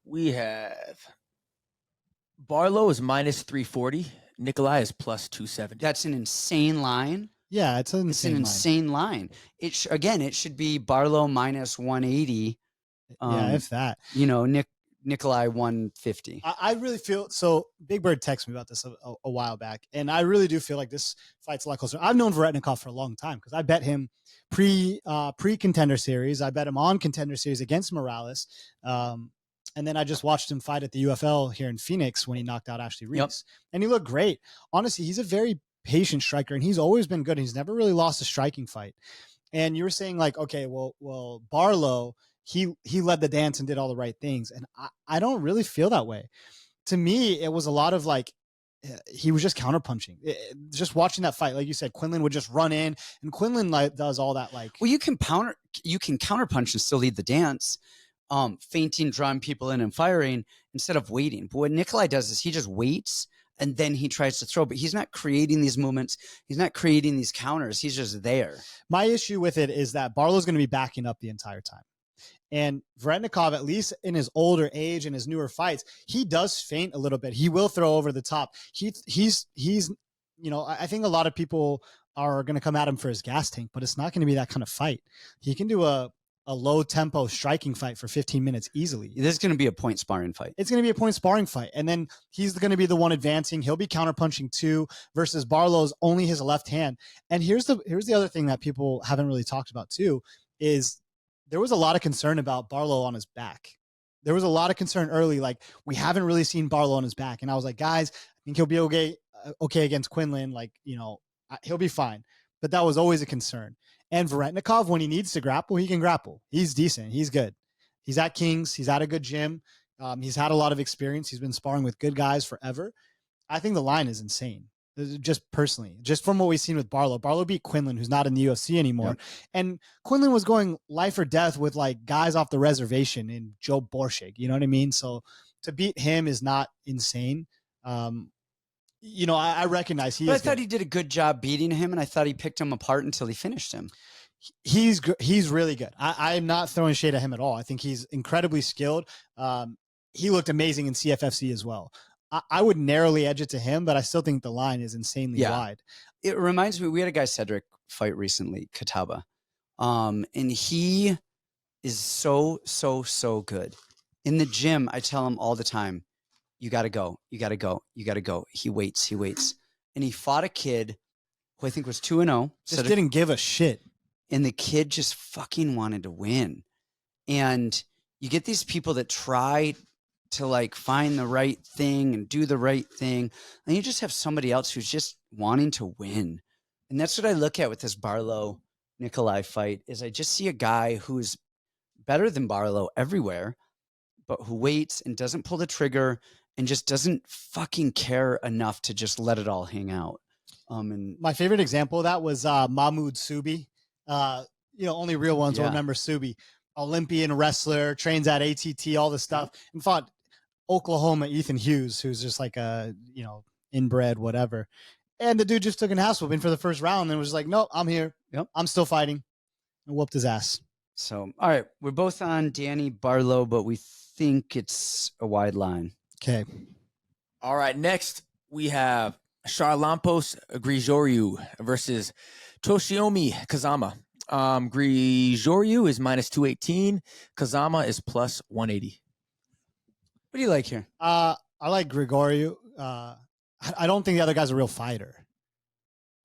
We have Barlow is minus 340. Nikolay is plus 270. That's an insane line. Yeah, it's an insane line. It should be Barlow minus 180. Yeah, if that. You know, Nikolay 150. I really feel so. Big Bird texted me about this a while back, and I really do feel like this fight's a lot closer. I've known Veretennikov for a long time because I bet him pre Contender Series. I bet him on Contender Series against Morales, and then I just watched him fight at the UFL here in Phoenix when he knocked out Ashley Reese, and he looked great. Honestly, he's a very patient striker, and he's always been good. He's never really lost a striking fight. And you were saying like, okay, well, Barlow. He led the dance and did all the right things. And I don't really feel that way. To me, it was a lot of like, he was just counterpunching. Just watching that fight, like you said, Quinlan would just run in, and Quinlan like does all that. Like, well, you can counterpunch and still lead the dance, feinting, drawing people in and firing instead of waiting. But what Nikolay does is he just waits and then he tries to throw, but he's not creating these movements. He's not creating these counters. He's just there. My issue with it is that Barlow's going to be backing up the entire time. And Veretennikov, at least in his older age and his newer fights, he does feint a little bit. He will throw over the top. He's I think a lot of people are going to come at him for his gas tank, but it's not going to be that kind of fight. He can do a low tempo striking fight for 15 minutes easily. This is going to be a point sparring fight. It's going to be a point sparring fight. And then he's going to be the one advancing. He'll be counterpunching too, versus Barlow's only his left hand. And here's the other thing that people haven't really talked about too, is there was a lot of concern about Barlow on his back. There was a lot of concern early. Like, we haven't really seen Barlow on his back. And I was like, guys, I think he'll be okay against Quinlan. Like, he'll be fine. But that was always a concern. And Veretennikov, when he needs to grapple, he can grapple. He's decent. He's good. He's at King's. He's at a good gym. He's had a lot of experience. He's been sparring with good guys forever. I think the line is insane. Just personally, just from what we've seen with Barlow. Barlow beat Quinlan, who's not in the UFC anymore. Yep. And Quinlan was going life or death with like guys off the reservation in Joe Borshig. You know what I mean? So to beat him is not insane. I recognize he. But I thought he did a good job beating him, and I thought he picked him apart until he finished him. He's really good. I'm not throwing shade at him at all. I think he's incredibly skilled. He looked amazing in CFFC as well. I would narrowly edge it to him, but I still think the line is insanely wide. It reminds me, we had a guy, Cedric, fight recently, Kataba. And he is so good. In the gym, I tell him all the time, you got to go. You got to go. You got to go. He waits. And he fought a kid who I think was 2-0. Just didn't give a shit. And the kid just fucking wanted to win. And you get these people that try to like find the right thing and do the right thing. And you just have somebody else who's just wanting to win. And that's what I look at with this Barlow Nikolay fight, is I just see a guy who's better than Barlow everywhere, but who waits and doesn't pull the trigger and just doesn't fucking care enough to just let it all hang out. And my favorite example of that was Mahmoud Subi. Only real ones will remember Subi. Olympian wrestler, trains at ATT, all this stuff, and fought Oklahoma Ethan Hughes, who's just like a, inbred, whatever. And the dude just took an ass whooping for the first round and was like, nope, I'm here. Yep. I'm still fighting. And whooped his ass. So, all right. We're both on Danny Barlow, but we think it's a wide line. Okay. All right. Next, we have Charalampos Grigoriou versus Toshiomi Kazama. Grigoriou is minus 218. Kazama is plus 180. What do you like here? I like Grigoriou. I don't think the other guy's a real fighter.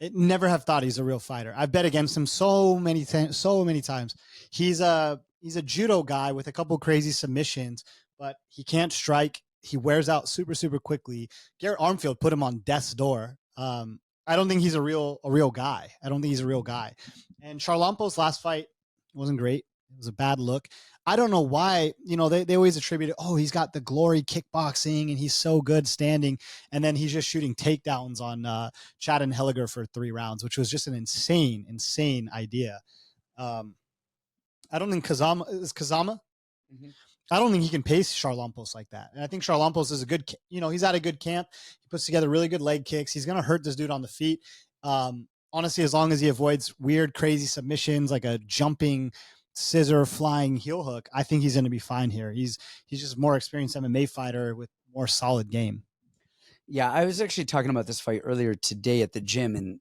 Never have thought he's a real fighter. I've bet against him so many times. He's a judo guy with a couple crazy submissions, but he can't strike. He wears out super, super quickly. Garrett Armfield put him on death's door. I don't think he's a real guy. I don't think he's a real guy. And Charalampos' last fight wasn't great. It was a bad look. I don't know why, they always attribute it. Oh, he's got the glory kickboxing and he's so good standing. And then he's just shooting takedowns on Chad and Helliger for 3 rounds, which was just an insane idea. I don't think Kazama is Kazama. Mm-hmm. I don't think he can pace Charalampos like that. And I think Charalampos is a good, he's at a good camp. He puts together really good leg kicks. He's going to hurt this dude on the feet. Honestly, as long as he avoids weird, crazy submissions, like a jumping scissor flying heel hook, I think he's going to be fine here. He's just a more experienced MMA fighter with more solid game. Yeah, I was actually talking about this fight earlier today at the gym, and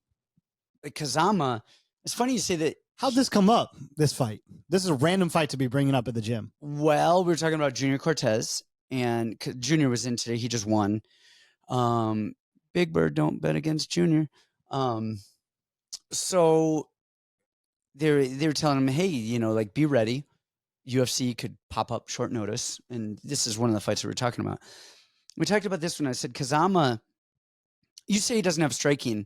Kazama, it's funny you say that. How'd this come up, this fight? This is a random fight to be bringing up at the gym. Well, we were talking about Junior Cortez, and Junior was in today. He just won. Big Bird, don't bet against Junior. So they're telling him, hey, be ready. UFC could pop up short notice. And this is one of the fights that we're talking about. We talked about this when I said Kazama, you say he doesn't have striking.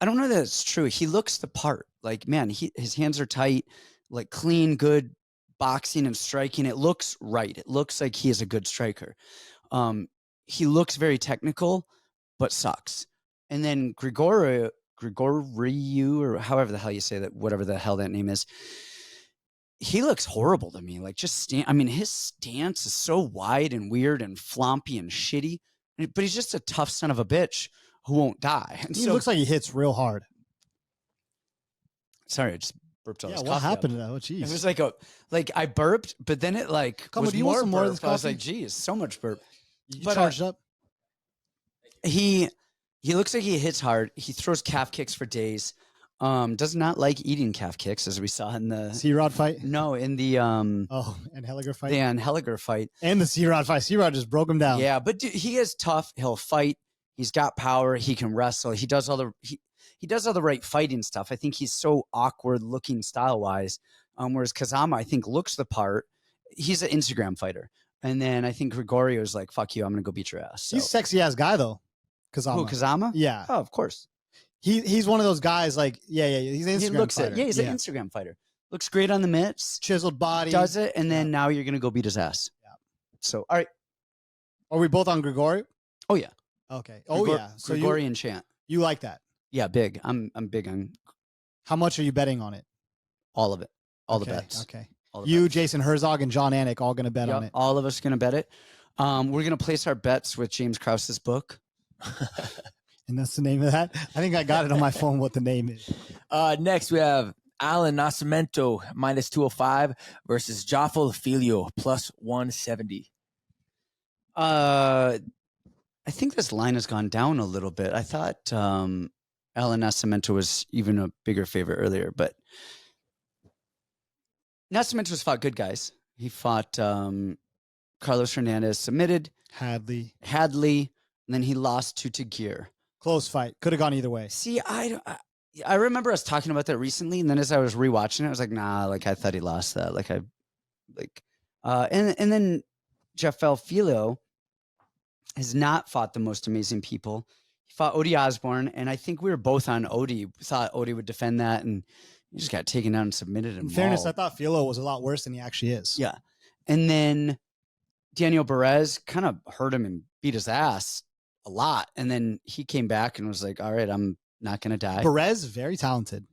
I don't know that it's true. He looks the part. Like, man, his hands are tight, like clean, good boxing and striking. It looks right. It looks like he is a good striker. He looks very technical, but sucks. And then Grigoriou, or however the hell you say that, whatever the hell that name is, he looks horrible to me. Like, his stance is so wide and weird and floppy and shitty, but he's just a tough son of a bitch who won't die. And he looks like he hits real hard. Sorry, I just burped all Yeah, this what coffee happened up. to that? Oh, jeez. It was like I burped, but then it like Come on, was do you want more some more of burp. this I was coffee? like, geez, so much burp. You But, charged up? He looks like he hits hard. He throws calf kicks for days. Does not like eating calf kicks, as we saw in the C-Rod fight? no in the Oh, and Helliger fight? the Heliger fight. And the C-Rod fight. C-Rod just broke him down. Yeah, but dude, he is tough. He'll fight. He's got power. He can wrestle. He does all the he does all the right fighting stuff. I think he's so awkward looking style wise. Whereas Kazama, I think, looks the part. He's an Instagram fighter. And then I think Grigoriou is like, fuck you, I'm gonna go beat your ass. So. He's a sexy ass guy though. Kazama. Who, Kazama? Yeah. Oh, of course. He's one of those guys like, yeah. He's an Instagram He looks fighter. it. Yeah, he's an Instagram fighter. Looks great on the mitts. Chiseled body. Does it, and then now you're gonna go beat his ass. Yeah. So all right. Are we both on Grigoriou? Oh yeah. Okay. Oh yeah. So Grigoriou and Chant. you like that? Yeah, big. I'm big on How much are you betting on it? all of it. All Okay, the bets. Okay. All the You, bets. Jason Herzog, and John Anik all going to bet Yep, on it. all of us gonna bet it. We're gonna place our bets with James Krause's book. And that's the name of that? I think I got it on my phone what the name is. Next, we have Allan Nascimento minus 205 versus Jafel Filho plus 170. I think this line has gone down a little bit. I thought Allan Nascimento was even a bigger favorite earlier, but Nascimento's fought good guys. He fought Carlos Hernandez, submitted, Hadley. and then he lost to Tagir. Close fight. Could have gone either way. See, I remember us talking about that recently, and then as I was rewatching it, I was like, nah, like I thought he lost that. And then Jafel Filho has not fought the most amazing people. He fought Odie Osborne, and I think we were both on Odie. We thought Odie would defend that, and he just got taken down and submitted. In fairness, I thought Filho was a lot worse than he actually is. Yeah. And then Daniel Perez kind of hurt him and beat his ass a lot. And then he came back and was like, all right, I'm not going to die. Perez, very talented.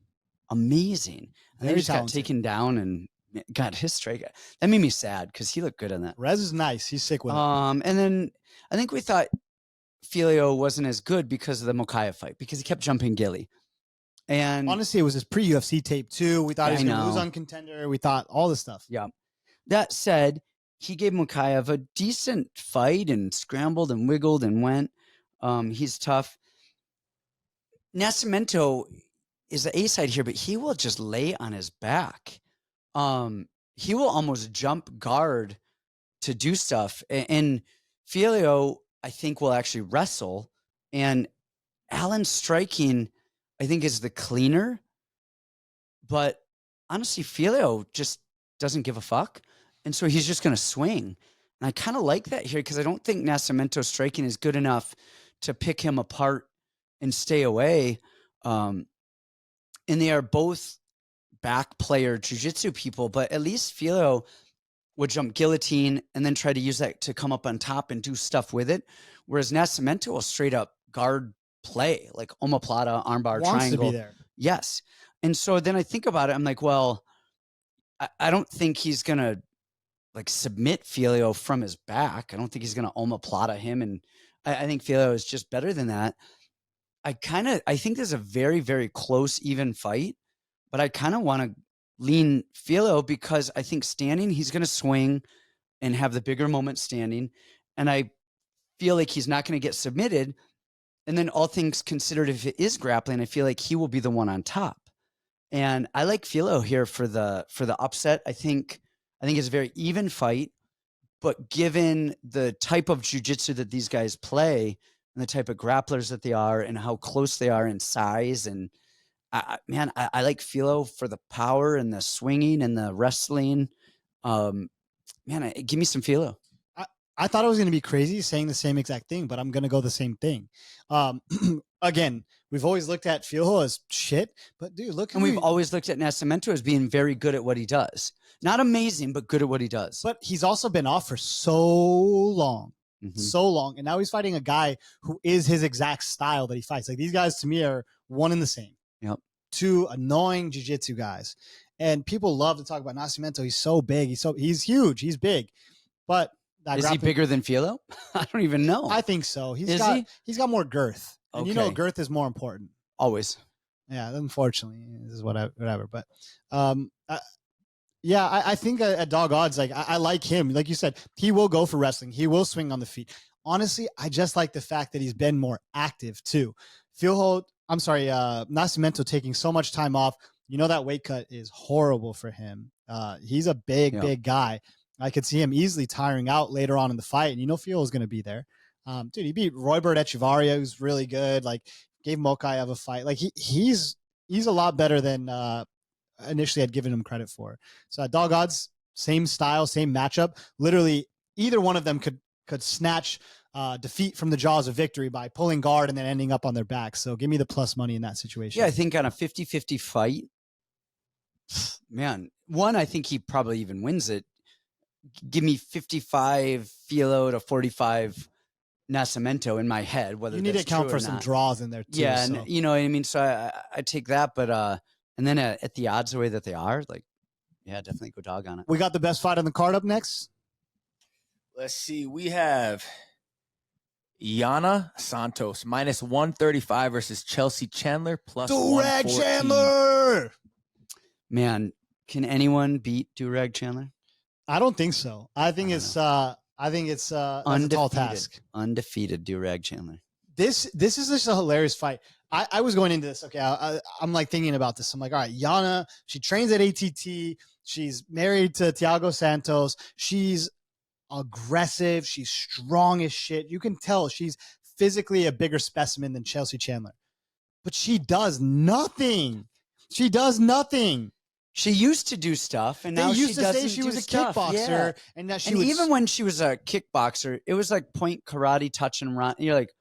Amazing. And then Very he just got talented. taken down and got his strike. That made me sad because he looked good on that. Perez is nice. He's sick with it. And then I think we thought Filho wasn't as good because of the Mokaev fight because he kept jumping Gilly. And Honestly, it was his pre-UFC tape too. We thought he was I going to lose know. on Contender. We thought all this stuff. yeah. That said, he gave Mokaev a decent fight and scrambled and wiggled and went. He's tough. Nascimento is the A side here, but he will just lay on his back. He will almost jump guard to do stuff. And Filho, I think, will actually wrestle. And Allan's striking, I think, is the cleaner. But honestly, Filho just doesn't give a fuck. And so he's just going to swing. And I kind of like that here because I don't think Nascimento's striking is good enough to pick him apart and stay away. And they are both back player jiu-jitsu people, but at least Filho would jump guillotine and then try to use that to come up on top and do stuff with it. Whereas Nascimento will straight up guard play, like omoplata, armbar, Wants triangle. to be there. Yes. And so then I think about it. I'm like, well, I don't think he's going to like submit Filho from his back. I don't think he's going to omoplata him. And I think Filho is just better than that. I think there's a very, very close, even fight, but I kind of want to lean Filho because I think standing, he's going to swing and have the bigger moment standing. And I feel like he's not going to get submitted. And then all things considered, if it is grappling, I feel like he will be the one on top. And I like Filho here for the upset. I think it's a very even fight, but given the type of jiu-jitsu that these guys play and the type of grapplers that they are and how close they are in size, and I like Filho for the power and the swinging and the wrestling. Give me some Filho. I thought I was going to be crazy saying the same exact thing, but I'm going to go the same thing. Again, we've always looked at Filho as shit, but dude, look. And we've always looked at Nascimento as being very good at what he does. Not amazing, but good at what he does. But he's also been off for so long. Mhm. So long. And now he's fighting a guy who is his exact style that he fights. Like these guys to me are one and the same. Yep. Two annoying jiu-jitsu guys. And people love to talk about Nascimento. He's so big. He's huge. He's big. But that Is he bigger than Filho? I don't even know. I think so. Is he? He's got more girth. And you know Okay. girth is more important. Always. Yeah, unfortunately, this is whatever. But yeah, I think at dog odds, like I like him. Like you said, he will go for wrestling. He will swing on the feet. Honestly, I just like the fact that he's been more active too. Nascimento taking so much time off. You know that weight cut is horrible for him. He's a big guy. I could see him easily tiring out later on in the fight, and Filho is going to be there. Dude, he beat Roybert Echevarria, who's really good. Like, gave Mokaev a fight. Like, he's a lot better than initially had given him credit for. So dog odds, same style, same matchup. Literally, either one of them could snatch defeat from the jaws of victory by pulling guard and then ending up on their back. So give me the plus money in that situation. Yeah, I think on a 50-50 fight, man, I think he probably even wins it. Give me 55 Filho to 45 Nascimento in my head. Whether you need to count for some draws in there too. Yeah, so. and you know what I mean. So I take that, but and then at the odds the way that they are, like, yeah, definitely go dog on it. We got the best fight on the card up next. Let's see. We have Yana Santos minus 135 versus Chelsea Chandler plus Durag Chandler. Man, can anyone beat Durag Chandler? I don't think so. I think it's a tall task. Undefeated Durag Chandler. This is just a hilarious fight. I was going into this. Okay, I'm like thinking about this. I'm like, all right, Yana, she trains at ATT. She's married to Thiago Santos. She's aggressive. She's strong as shit. You can tell she's physically a bigger specimen than Chelsea Chandler. But she does nothing. She does nothing. She used to do stuff, and now she doesn't do stuff. They used to say she was a kickboxer, and now even when she was a kickboxer, it was like point karate, touch and run. You're like,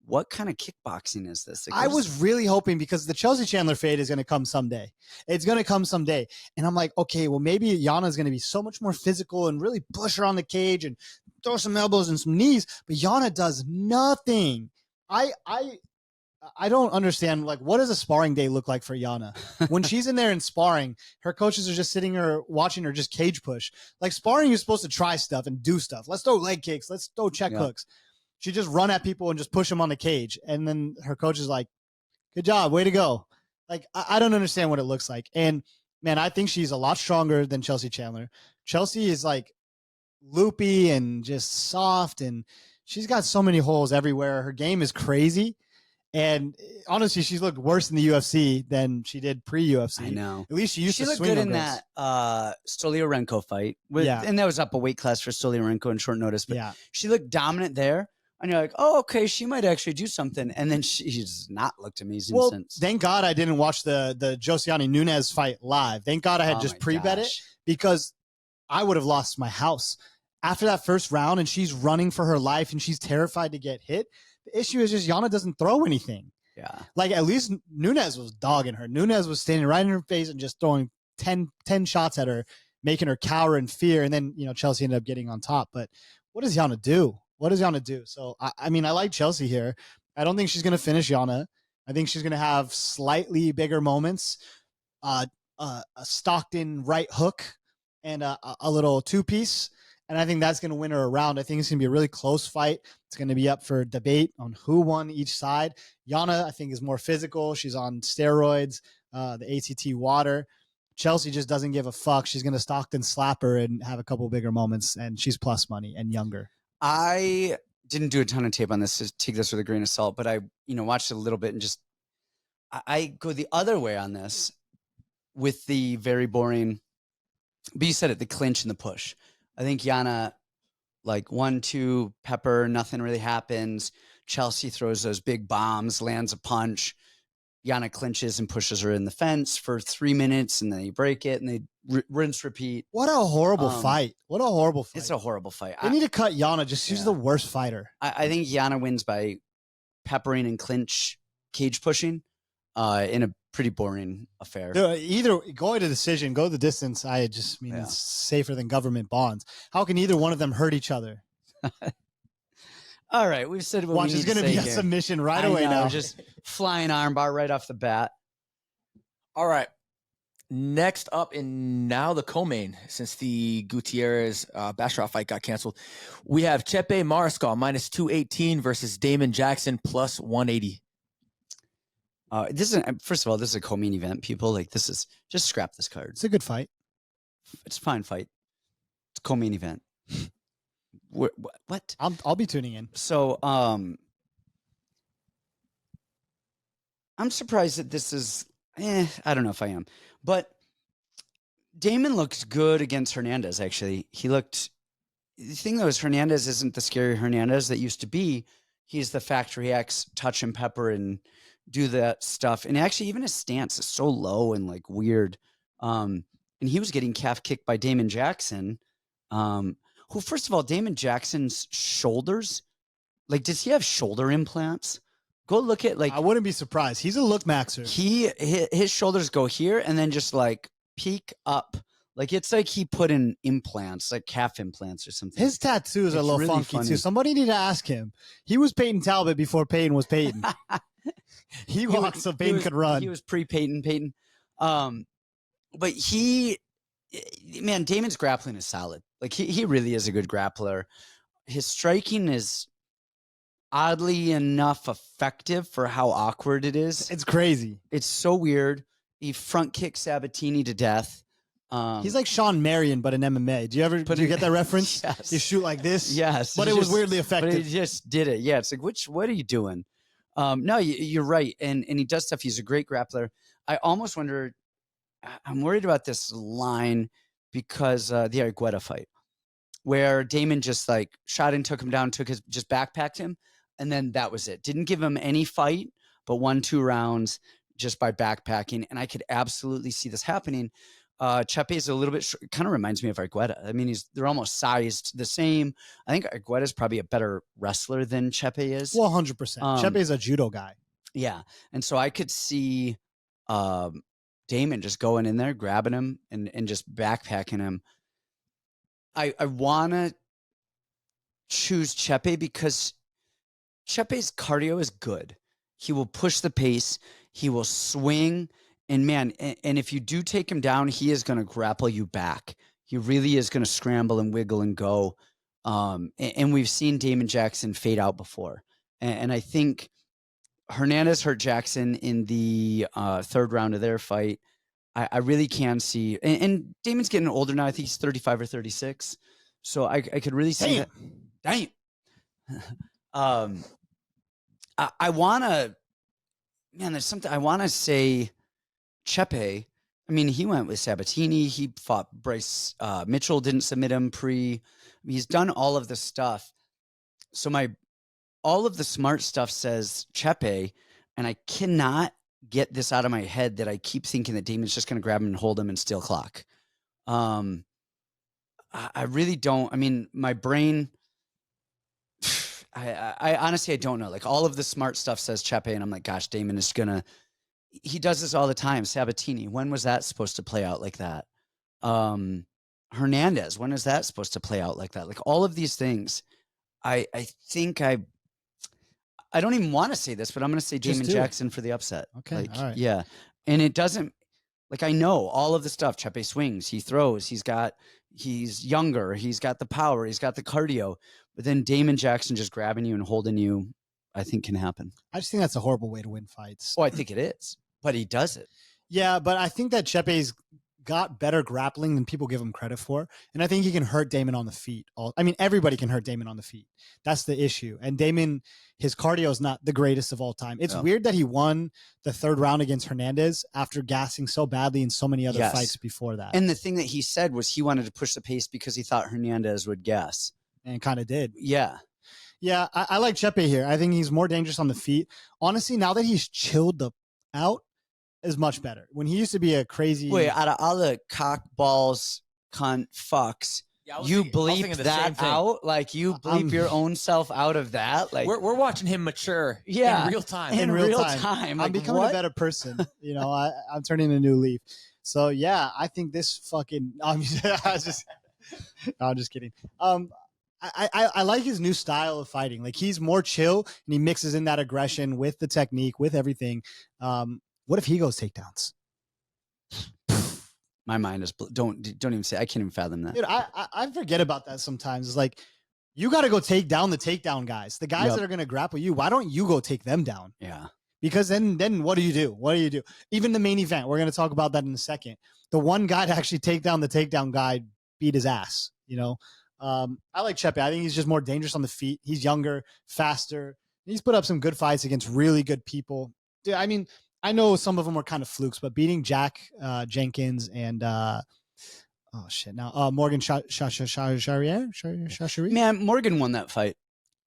what kind of kickboxing is this? I was really hoping, because the Chelsea Chandler fade is going to come someday. It's going to come someday. And I'm like, okay, well, maybe Yana is going to be so much more physical and really push her on the cage and throw some elbows and some knees. But Yana does nothing. I don't understand, like, what does a sparring day look like for Yana? When she's in there and sparring, her coaches are just sitting her, watching her just cage push. Like, sparring, you're supposed to try stuff and do stuff. Let's throw leg kicks. Let's throw check hooks. She just run at people and just push them on the cage. And then her coach is like, good job, way to go. Like, I don't understand what it looks like. And, man, I think she's a lot stronger than Chelsea Chandler. Chelsea is, like, loopy and just soft, and she's got so many holes everywhere. Her game is crazy. And honestly, she's looked worse in the UFC than she did pre-UFC. I know. At least she used to swing. She looked good in that Stolyarenko fight. And that was up a weight class for Stolyarenko in short notice. But she looked dominant there. And you're like, oh, okay, she might actually do something. And then she's not looked amazing since. Thank God I didn't watch the Josiane Nunes fight live. Thank God I had just pre-bet it, because I would have lost my house. After that first round, and she's running for her life, and she's terrified to get hit. The issue is just Yana doesn't throw anything. Yeah. Like, at least Nunes was dogging her. Nunes was standing right in her face and just throwing 10 shots at her, making her cower in fear. And then, Chelsea ended up getting on top. But what does Yana do? What does Yana do? So, I mean, I like Chelsea here. I don't think she's going to finish Yana. I think she's going to have slightly bigger moments, a Stockton right hook, and a little two-piece. And I think that's going to win her a round. I think it's going to be a really close fight. It's going to be up for debate on who won each side. Yana, I think, is more physical. She's on steroids, the ATT water. Chelsea just doesn't give a fuck. She's going to Stockton slap her and have a couple bigger moments, and she's plus money and younger. I didn't do a ton of tape on this, to take this with a grain of salt, but I, watched it a little bit, and just I go the other way on this with the very boring, but you said it, the clinch and the push. I think Yana, like 1-2 pepper, nothing really happens. Chelsea throws those big bombs, lands a punch. Yana clinches and pushes her in the fence for 3 minutes, and then they break it, and they rinse, repeat. What a horrible fight. What a horrible fight. It's a horrible fight. They need to cut Yana. She's the worst fighter. I think Yana wins by peppering and clinch cage pushing in a pretty boring affair. Either going to decision, go the distance. It's safer than government bonds. How can either one of them hurt each other? All right, we've said what Watch, we need it's going to be a submission right away now. Just flying armbar right off the bat. All right. Next up, in now the co-main, since the Gutierrez Basharat fight got canceled, we have Chepe Mariscal minus 218 versus Damon Jackson plus 180. This is first of all, this is a co-main event. People like this is just scrap this card. It's a good fight. It's a fine fight. It's a co-main event. What? I'll be tuning in. So I'm surprised that this is. I don't know if I am, but Damon looked good against Hernandez. Actually, he looked. The thing though is Hernandez isn't the scary Hernandez that used to be. He's the Factory X, touch and pepper and do that stuff. And actually, even his stance is so low and like weird. And he was getting calf kicked by Damon Jackson. Who, first of all, Damon Jackson's shoulders, like, does he have shoulder implants? Go look at like. I wouldn't be surprised. He's a look maxer. His shoulders go here and then just like peak up. Like it's like he put in implants, like calf implants or something. His tattoos are a little really funky funny. Too. Somebody need to ask him. He was Peyton Talbot before Peyton was Peyton. he walked so Peyton could run. He was pre-Peyton. But Damon's grappling is solid. Like he really is a good grappler. His striking is oddly enough effective for how awkward it is. It's crazy. It's so weird. He front kicked Sabatini to death. He's like Sean Marion, but in MMA. Do you get that reference? Yes. You shoot like this. Yes. But it was weirdly effective. But he just did it. Yeah. It's like, what are you doing? No, you're right. And he does stuff. He's a great grappler. I almost wonder, I'm worried about this line because the Argueta fight where Damon just like shot and took him down, just backpacked him. And then that was it. Didn't give him any fight, but 1-2 rounds just by backpacking. And I could absolutely see this happening. Chepe is a little bit kind of reminds me of Argueta. I mean, they're almost sized the same. I think Argueta is probably a better wrestler than Chepe is. Well, 100%. Chepe is a judo guy. Yeah, and so I could see Damon just going in there, grabbing him, and just backpacking him. I want to choose Chepe because Chepe's cardio is good. He will push the pace. He will swing. And man, and if you do take him down, he is going to grapple you back. He really is going to scramble and wiggle and go. And we've seen Damon Jackson fade out before. And I think Hernandez hurt Jackson in the third round of their fight. I really can see. And Damon's getting older now. I think he's 35 or 36. So I could really see that. Damn. I want to, man, there's something I want to say. Chepe, I mean, he went with Sabatini. He fought Bryce Mitchell, didn't submit him he's done all of this stuff. So all of the smart stuff says Chepe, and I cannot get this out of my head that I keep thinking that Damon's just going to grab him and hold him and steal clock. I really don't. I mean, my brain, I honestly, I don't know. Like all of the smart stuff says Chepe, and I'm like, gosh, Damon is going to, he does this all the time. Sabatini, when was that supposed to play out like that? Hernandez, when is that supposed to play out like that? Like all of these things, I think I don't even want to say this, but I'm going to say Damon Jackson for the upset. Okay. Like, all right. Yeah. And it doesn't, like, I know all of the stuff. Chepe swings, he throws, he's younger, he's got the power, he's got the cardio, but then Damon Jackson just grabbing you and holding you, I think can happen. I just think that's a horrible way to win fights. Oh, I think it is, but he does it. Yeah, but I think that Chepe's got better grappling than people give him credit for. And I think he can hurt Damon on the feet. I mean, everybody can hurt Damon on the feet. That's the issue. And Damon, his cardio is not the greatest of all time. It's weird that he won the third round against Hernandez after gassing so badly in so many other fights before that. And the thing that he said was he wanted to push the pace because he thought Hernandez would gas. And kind of did. Yeah. Yeah, I like Chepe here. I think he's more dangerous on the feet. Honestly, now that he's chilled out, is much better. When he used to be a crazy... Wait, out of all the cock balls, cunt, fucks, you bleep that out? Like, you bleep your own self out of that? Like, we're watching him mature in real time. In real time. I'm becoming a better person. You know, I'm turning a new leaf. So, yeah, I think this fucking... I'm just kidding. I like his new style of fighting. Like he's more chill and he mixes in that aggression with the technique, with everything. What if he goes takedowns? My mind is don't even say. I can't even fathom that. Dude, I forget about that sometimes. It's like you got to go take down the takedown guys, the guys that are going to grapple you. Why don't you go take them down? Yeah, because then what do you do? What do you do? Even the main event, we're going to talk about that in a second. The one guy to actually take down the takedown guy beat his ass, you know? I like Chepe. I think he's just more dangerous on the feet. He's younger, faster. He's put up some good fights against really good people. Dude, I mean, I know some of them were kind of flukes, but beating Jack Jenkins and Morgan Shashari. Man, Morgan won that fight.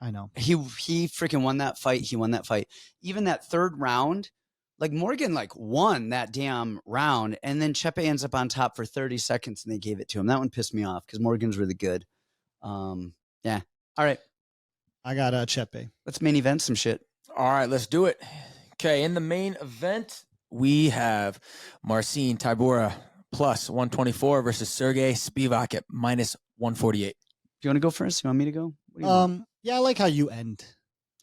I know. He freaking won that fight. He won that fight. Even that third round, like Morgan won that damn round, and then Chepe ends up on top for 30 seconds and they gave it to him. That one pissed me off because Morgan's really good. Yeah. All right. I got Chepe. Let's main event some shit. All right, let's do it. Okay, in the main event, we have Marcin Tybura plus 124 versus Serghei Spivac at minus 148. Do you want to go first? You want me to go? Yeah, I like how you end.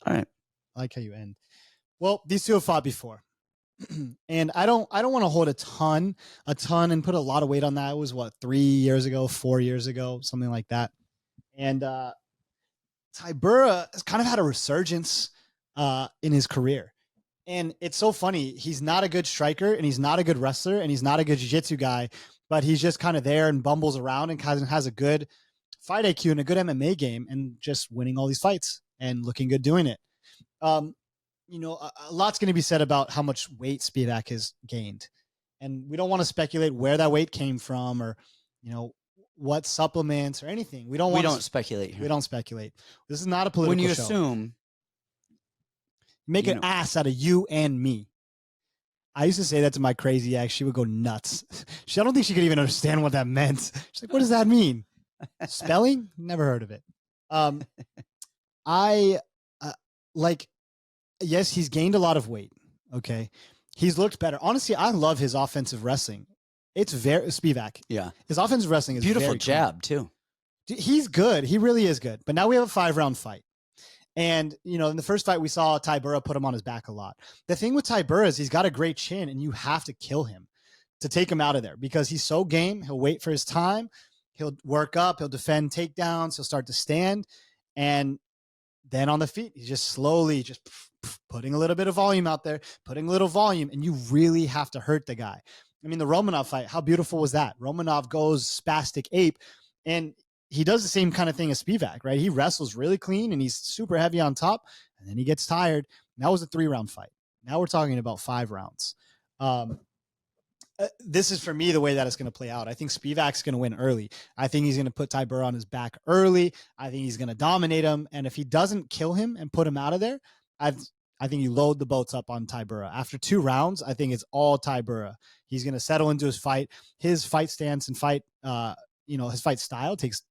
All right. I like how you end. Well, these two have fought before. And I don't want to hold a ton and put a lot of weight on that. It was 3 years ago, 4 years ago, something like that. And Tybura has kind of had a resurgence in his career. And it's so funny. He's not a good striker and he's not a good wrestler and he's not a good jiu-jitsu guy, but he's just kind of there and bumbles around and kind of has a good fight IQ and a good MMA game and just winning all these fights and looking good doing it. A lot's going to be said about how much weight Spivac has gained. And we don't want to speculate where that weight came from or, what supplements or anything. We don't speculate here. We don't speculate. This is not a political show. When you assume. Make an ass out of you and me. I used to say that to my crazy ex. She would go nuts. I don't think she could even understand what that meant. She's like, what does that mean? Spelling? Never heard of it. Yes, he's gained a lot of weight. Okay. He's looked better. Honestly, I love his offensive wrestling. It's very Spivac. Yeah. His offensive wrestling is beautiful very jab too. He's good. He really is good. But now we have a 5-round fight. And, in the first fight, we saw Tybura put him on his back a lot. The thing with Tybura is he's got a great chin, and you have to kill him to take him out of there because he's so game. He'll wait for his time. He'll work up. He'll defend takedowns. He'll start to stand. And then on the feet, he's just slowly just putting a little bit of volume out there, putting a little volume, and you really have to hurt the guy. I mean, the Romanov fight, how beautiful was that? Romanov goes spastic ape, and he does the same kind of thing as Spivac, right? He wrestles really clean and he's super heavy on top and then he gets tired. And that was a 3-round fight. Now we're talking about 5 rounds. This is for me the way that it's going to play out. I think Spivac's going to win early. I think he's going to put Tybura on his back early. I think he's going to dominate him. And if he doesn't kill him and put him out of there, I think you load the boats up on Tybura. After 2 rounds, I think it's all Tybura. He's going to settle into his fight. His fight stance and fight, his fight style takes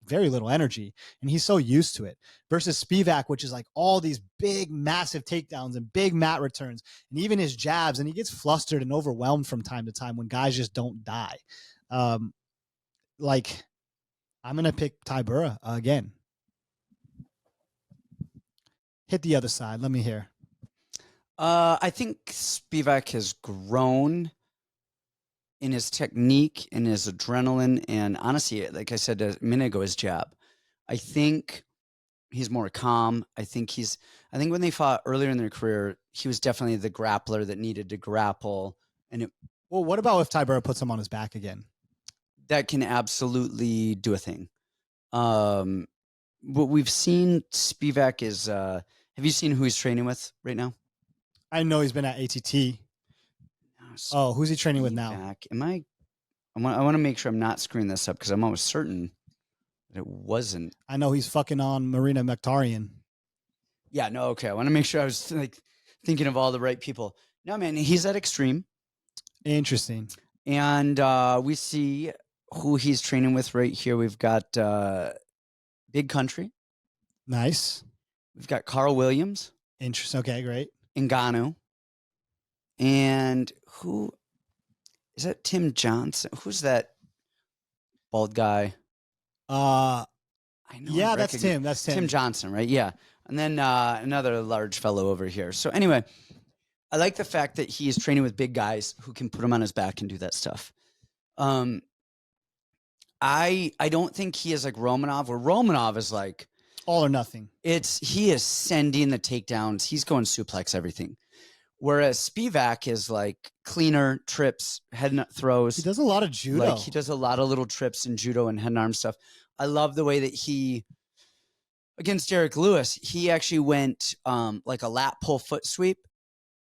very little energy, and he's so used to it versus Spivac, which is like all these big, massive takedowns and big mat returns and even his jabs. And he gets flustered and overwhelmed from time to time when guys just don't die. I'm going to pick Tybura again. Hit the other side. Let me hear. I think Spivac has grown in his technique, in his adrenaline, and honestly, like I said a minute ago, his jab. I think he's more calm. I think when they fought earlier in their career, he was definitely the grappler that needed to grapple. Well, what about if Tybura puts him on his back again? That can absolutely do a thing. What we've seen Spivac is, have you seen who he's training with right now? I know he's been at ATT. Oh, who's he training with now? I want to make sure I'm not screwing this up because I'm almost certain that it wasn't. I know he's fucking on Marina Mkhitaryan. Yeah, no, okay. I want to make sure I was thinking of all the right people. No, man, he's at Extreme. Interesting. And we see who he's training with right here. We've got Big Country. Nice. We've got Karl Williams. Interesting. Okay, great. Ngannou. And who is that? Tim Johnson. Who's that bald guy? I know. Yeah, that's Tim. That's Tim. Tim Johnson, right? Yeah. And then another large fellow over here. So anyway, I like the fact that he is training with big guys who can put him on his back and do that stuff. I don't think he is like Romanov, where Romanov is like all or nothing. He is sending the takedowns. He's going suplex everything. Whereas Spivac is like cleaner, trips, head and throws. He does a lot of judo. Like he does a lot of little trips in judo and head and arm stuff. I love the way that against Derek Lewis, he actually went like a lat pull foot sweep.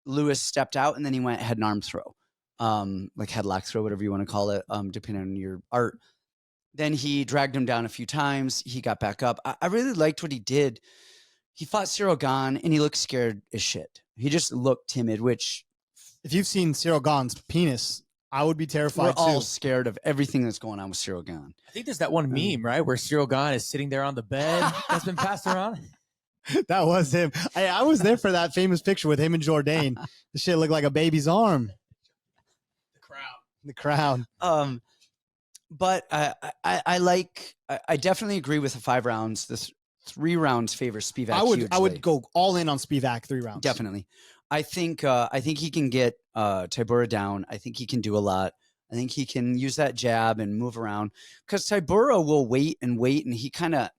Lewis stepped out and then he went head and arm throw, like headlock throw, whatever you want to call it, depending on your art. Then he dragged him down a few times. He got back up. I really liked what he did. He fought Cyril Gane and he looked scared as shit. He just looked timid, which... If you've seen Cyril Gane's penis, I would be terrified too. We're all scared of everything that's going on with Cyril Gane. I think there's that one meme, right, where Cyril Gane is sitting there on the bed that's been passed around. That was him. I was there for that famous picture with him and Jourdain. The shit looked like a baby's arm. The crown. But I definitely agree with the 5 rounds. This 3 rounds favor Spivac. I would go all in on Spivac 3 rounds. Definitely. I think he can get Tybura down. I think he can do a lot. I think he can use that jab and move around because Tybura will wait, and he kind of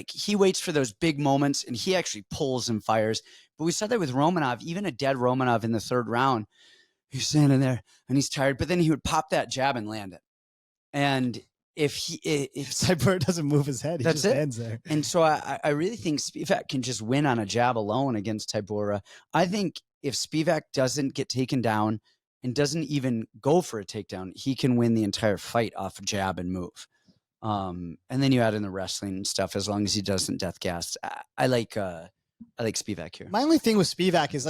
he waits for those big moments and he actually pulls and fires. But we saw that with Romanov, even a dead Romanov in the 3rd round. He's standing there and he's tired, but then he would pop that jab and land it. And if Tybura doesn't move his head, he just stands there. And so I really think Spivac can just win on a jab alone against Tybura. I think if Spivac doesn't get taken down and doesn't even go for a takedown, he can win the entire fight off a jab and move. And then you add in the wrestling and stuff as long as he doesn't death gas. I like Spivac here. My only thing with Spivac is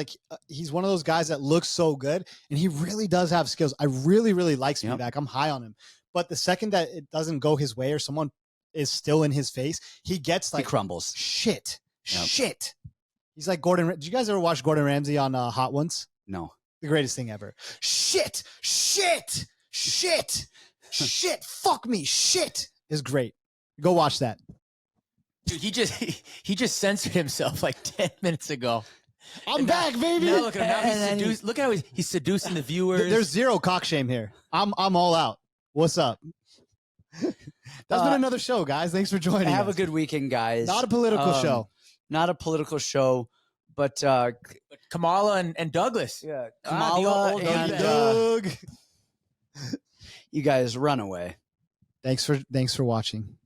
he's one of those guys that looks so good and he really does have skills. I really, really like Spivac. Yep. I'm high on him. But the second that it doesn't go his way or someone is still in his face, he gets he crumbles. Shit. He's like Gordon. Did you guys ever watch Gordon Ramsay on Hot Ones? No. The greatest thing ever. Shit. Fuck me. Shit is great. Go watch that. Dude, he just censored himself like 10 minutes ago. I'm back, baby. Now look at him. Now look at how he's seducing the viewers. There's zero cock shame here. I'm all out. What's up? That's been another show, guys. Thanks for joining. Have a good weekend, guys. Not a political show. Not a political show, but Kamala and Douglas. Yeah, Kamala and Doug. You guys run away. Thanks for watching.